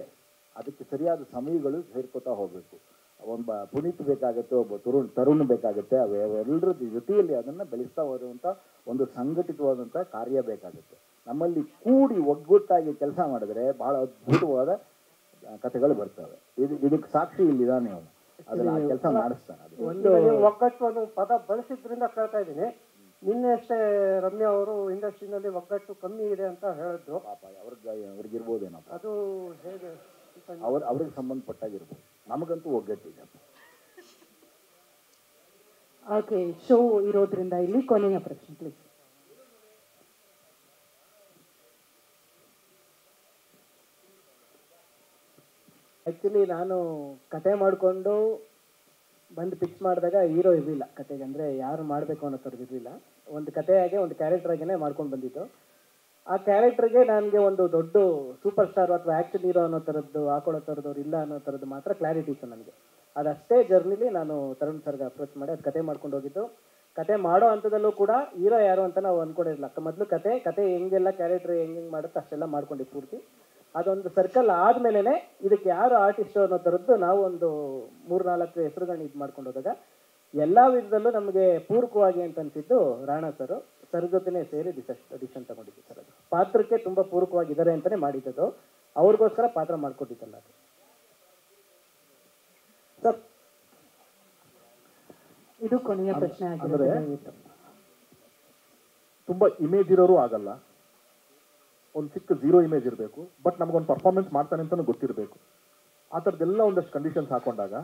ಅದಕ್ಕೆ ಸರಿಯಾದ ಸಮಯಗಳು ಸೇರ್ಕೋತಾ ಹೋಗಬೇಕು. ಒಬ್ಬ ಪುನೀತ್ ಬೇಕಾಗುತ್ತೆ, ಒಬ್ಬ ತರುಣ್ ಬೇಕಾಗುತ್ತೆ. ಅವೆಲ್ಲರ ಜೊತೆಯಲ್ಲಿ ಅದನ್ನು ಬೆಳೆಸ್ತಾ ಹೋಗುವಂಥ ಒಂದು ಸಂಘಟಿತವಾದಂಥ ಕಾರ್ಯ ಬೇಕಾಗುತ್ತೆ. ನಮ್ಮಲ್ಲಿ ಕೂಡಿ ಒಗ್ಗಟ್ಟಾಗಿ ಕೆಲಸ ಮಾಡಿದ್ರೆ ಬಹಳ ಅದ್ಭುತವಾದ ಕಥೆಗಳು ಬರ್ತವೆ. ಇದಕ್ಕೆ ಸಾಕ್ಷಿ ಇಲ್ಲಿದ್ದಾನೆ, ಅವನು ಅದನ್ನ ಕೆಲಸ ಮಾಡಿಸ್ತಾನೆ. ಒಂದು ಒಗ್ಗಟ್ಟು ಅನ್ನೋ ಪದ ಬಳಸಿದ್ರಿಂದ ಕೇಳ್ತಾ ಇದ್ದೀನಿ. ನಿನ್ನೆ ಅಷ್ಟೇ ರಮ್ಯಾ ಅವರು ಇಂಡಸ್ಟ್ರಿನಲ್ಲಿ ಒಗ್ಗಟ್ಟು ಕಮ್ಮಿ ಇದೆ ಅಂತ ಹೇಳಿದ್ರು. ಪಾಪ ಅವ್ರಿಗಿರ್ಬೋದೇನಪ್ಪ, ಅದು ಹೇಗೆ? ಅವ್ರಿಗೆ ಸಂಬಂಧಪಟ್ಟಾಗಿರ್ಬೋದು, ನಮಗಂತೂ ಒಗ್ಗಟ್ಟಿದೆ. ಓಕೆ, ಶೋ ಇರೋದ್ರಿಂದ ಇಲ್ಲಿ ಕೊನೆಯ ಪ್ರಶ್ನೆ ಪ್ಲೀಸ್. ಆ್ಯಕ್ಚುಲಿ ನಾನು ಕತೆ ಮಾಡಿಕೊಂಡು ಬಂದು ಫಿಕ್ಸ್ ಮಾಡಿದಾಗ ಹೀರೋ ಇರಲಿಲ್ಲ ಕತೆಗೆ, ಅಂದರೆ ಯಾರು ಮಾಡಬೇಕು ಅನ್ನೋ ಥರದ್ದು ಇರಲಿಲ್ಲ. ಒಂದು ಕತೆಯಾಗೆ ಒಂದು ಕ್ಯಾರೆಕ್ಟ್ರಾಗೇ ಮಾಡ್ಕೊಂಡು ಬಂದಿದ್ದು. ಆ ಕ್ಯಾರೆಕ್ಟರ್ಗೆ ನನಗೆ ಒಂದು ದೊಡ್ಡ ಸೂಪರ್ ಸ್ಟಾರ್ ಅಥವಾ ಆ್ಯಕ್ಷನ್ ಹೀರೋ ಅನ್ನೋ ಥರದ್ದು ಹಾಕೊಳ್ಳೋ ಥರದವ್ರು ಇಲ್ಲ ಅನ್ನೋ ಥರದ್ದು ಮಾತ್ರ ಕ್ಲಾರಿಟಿ ಇತ್ತು ನನಗೆ. ಅದಷ್ಟೇ ಜರ್ನಿಲಿ ನಾನು ತರುಣ್ ಸರ್ಗೆ ಅಪ್ರೋಚ್ ಮಾಡಿ ಅದು ಕತೆ ಮಾಡ್ಕೊಂಡು ಹೋಗಿದ್ದು. ಕತೆ ಮಾಡೋ ಹಂತದಲ್ಲೂ ಕೂಡ ಹೀರೋ ಯಾರು ಅಂತ ನಾವು ಅಂದ್ಕೊಂಡಿರಲಿಲ್ಲ. ಮೊದಲು ಕತೆ ಹೆಂಗೆಲ್ಲ ಕ್ಯಾರೆಕ್ಟರ್ ಹೆಂಗೆ ಮಾಡುತ್ತೋ ಅಷ್ಟೆಲ್ಲ ಮಾಡ್ಕೊಂಡು ಪೂರ್ತಿ. ಅದೊಂದು ಸರ್ಕಲ್ ಆದಮೇಲೆ ಇದಕ್ಕೆ ಯಾರು ಆರ್ಟಿಸ್ಟು ಅನ್ನೋ ಥರದ್ದು ನಾವು ಒಂದು 3-4 ಹೆಸರುಗಳನ್ನ ಇದು ಮಾಡ್ಕೊಂಡು ಹೋದಾಗ ಎಲ್ಲ ವಿಧದಲ್ಲೂ ನಮಗೆ ಪೂರಕವಾಗಿ ಅಂತ ಅನಿಸಿದ್ದು ರಾಣಾ ಸರ್ ಜೊತೆನೇ ಸೇರಿ ಡಿಸಿಷನ್ ತಗೊಂಡಿದ್ದು ಸರ್. ಅದು ಪಾತ್ರಕ್ಕೆ ತುಂಬ ಪೂರಕವಾಗಿದ್ದಾರೆ ಅಂತಲೇ ಮಾಡಿದ್ದು, ಅವ್ರಿಗೋಸ್ಕರ ಪಾತ್ರ ಮಾಡ್ಕೊಟ್ಟಿದ್ದಲ್ಲ ಅದು ಸರ್. ಇದು ಕೊನೆಯ ಪ್ರಶ್ನೆ ಅಂದರೆ ತುಂಬ ಇಮೇಜ್ ಇರೋರು ಆಗಲ್ಲ, ಒಂದು ಚಿಕ್ಕ ಝೀರೋ ಇಮೇಜ್ ಇರಬೇಕು, ಬಟ್ ನಮಗೊಂದು ಪರ್ಫಾರ್ಮೆನ್ಸ್ ಮಾಡ್ತಾನೆ ಅಂತಲೂ ಗೊತ್ತಿರಬೇಕು. ಆ ಥರದ್ದೆಲ್ಲ ಒಂದಷ್ಟು ಕಂಡೀಷನ್ಸ್ ಹಾಕೊಂಡಾಗ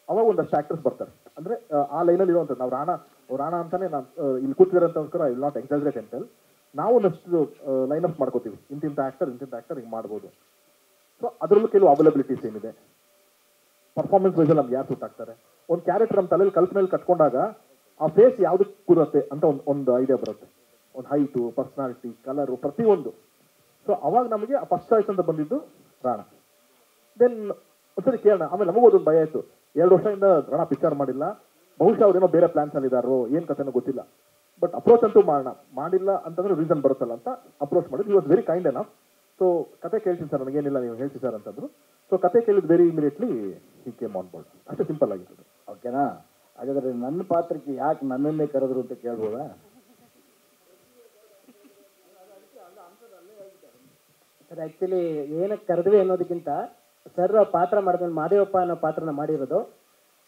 ಅವಾಗ ಒಂದಷ್ಟು ಆ್ಯಕ್ಟರ್ಸ್ ಬರ್ತಾರೆ. ಅಂದರೆ ಆ ಲೈನಲ್ಲಿ ಇರುವಂಥದ್ದು ನಾವು ರಾಣಾ ಅಂತಾನೆ ನಾನು ಇಲ್ಲಿ ಕೂತಿದ್ದಾರೆ ಅಂತಗೋಸ್ಕರ ಐ ವಿಲ್ ನಾಟ್ ಎಕ್ಸಾಜರೇಟ್ ಅಂಟೆಲ್. ನಾವು ಒಂದಷ್ಟು ಲೈನ್ ಅಪ್ ಮಾಡ್ಕೋತೀವಿ, ಇಂತಿಂಥ ಆ್ಯಕ್ಟರ್ ಹಿಂಗೆ ಮಾಡ್ಬೋದು. ಸೊ ಅದರಲ್ಲೂ ಕೆಲವು ಅವೈಲಬಿಲಿಟೀಸ್ ಏನಿದೆ, ಪರ್ಫಾರ್ಮೆನ್ಸ್ ವೈಸಲ್ಲಿ ನಮ್ಗೆ ಯಾರು ಸೂಟ್ ಆಗ್ತಾರೆ, ಒಂದು ಕ್ಯಾರೆಕ್ಟರ್ ನಮ್ಮ ತಲೆಯಲ್ಲಿ ಕಲ್ಪನೆಯಲ್ಲಿ ಕಟ್ಕೊಂಡಾಗ ಆ ಫೇಸ್ ಯಾವುದಕ್ಕೆ ಕೂರುತ್ತೆ ಅಂತ ಒಂದು ಐಡಿಯಾ ಬರುತ್ತೆ, ಒಂದು ಹೈಟು, ಪರ್ಸ್ನಾಲಿಟಿ, ಕಲರು, ಪ್ರತಿಯೊಂದು. ಸೊ ಅವಾಗ ನಮಗೆ ಆ ಫಸ್ಟ್ ಚಾಯ್ಸ್ ಅಂತ ಬಂದಿದ್ದು ರಾಣ. ದೆನ್ ಒಂದ್ಸರಿ ಕೇಳೋಣ, ಆಮೇಲೆ ನಮಗೋದೊಂದು ಭಯ ಆಯಿತು, 2 ವರ್ಷದಿಂದ ರಾಣ ಪಿಕ್ಚರ್ ಮಾಡಿಲ್ಲ, ಬಹುಶಃ ಅವ್ರೇನೋ ಬೇರೆ ಪ್ಲಾನ್ಸಲ್ಲಿ ಇದ್ದಾರೋ ಏನು ಕಥೆನೋ ಗೊತ್ತಿಲ್ಲ, ಬಟ್ ಅಪ್ರೋಚ್ ಅಂತೂ ಮಾಡಿಲ್ಲ ಅಂತಂದ್ರೆ ರೀಸನ್ ಬರುತ್ತಲ್ಲ ಅಂತ ಅಪ್ರೋಚ್ ಮಾಡಿದ್ರು. Was very kind enough. So ಕತೆ ಕೇಳ್ತೀನಿ ಸರ್, ನನಗೇನಿಲ್ಲ ನೀವು ಹೇಳ್ತೀವಿ ಸರ್ ಅಂತಂದ್ರು. ಸೊ ಕತೆ ಕೇಳಿದ್ very immediately he came on board. ಅಷ್ಟೇ ಸಿಂಪಲ್ ಆಗಿತ್ತು. ಓಕೆನಾ? ಹಾಗಾದ್ರೆ ನನ್ನ ಪಾತ್ರಕ್ಕೆ ಯಾಕೆ ನನ್ನನ್ನೇ ಕರೆದ್ರು ಅಂತ ಕೇಳ್ಬೋದಾ? ಸರ್ ಆ್ಯಕ್ಚುಲಿ ಏನಕ್ಕೆ ಕರೆದ್ವಿ ಅನ್ನೋದಕ್ಕಿಂತ ಸರ್ ಪಾತ್ರ ಮಾಡಿದ್ಮೇಲೆ ಮಾದೇವಪ್ಪ ಅನ್ನೋ ಪಾತ್ರನ ಮಾಡಿರೋದು,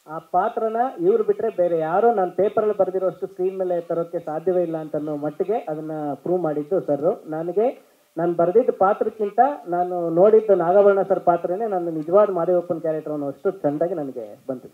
ಆ ಪಾತ್ರನ ಇವ್ರು ಬಿಟ್ಟರೆ ಬೇರೆ ಯಾರೋ ನಾನು ಪೇಪರಲ್ಲಿ ಬರೆದಿರೋಷ್ಟು ಸ್ಕ್ರೀನ್ ಮೇಲೆ ತರೋಕ್ಕೆ ಸಾಧ್ಯವೇ ಇಲ್ಲ ಅಂತ ಅನ್ನೋ ಮಟ್ಟಿಗೆ ಅದನ್ನು ಪ್ರೂವ್ ಮಾಡಿದ್ದು ಸರ್. ನಾನು ಬರೆದಿದ್ದ ಪಾತ್ರಕ್ಕಿಂತ ನಾನು ನೋಡಿದ್ದು ನಾಗಾಭರಣ ಸರ್ ಪಾತ್ರನೇ ನನ್ನ ನಿಜವಾದ ಮಾದೇವಪ್ಪನ ಕ್ಯಾರೆಕ್ಟರ್ ಅನ್ನೋ ಅಷ್ಟು ಚೆಂದಾಗಿ ನನಗೆ ಬಂತು.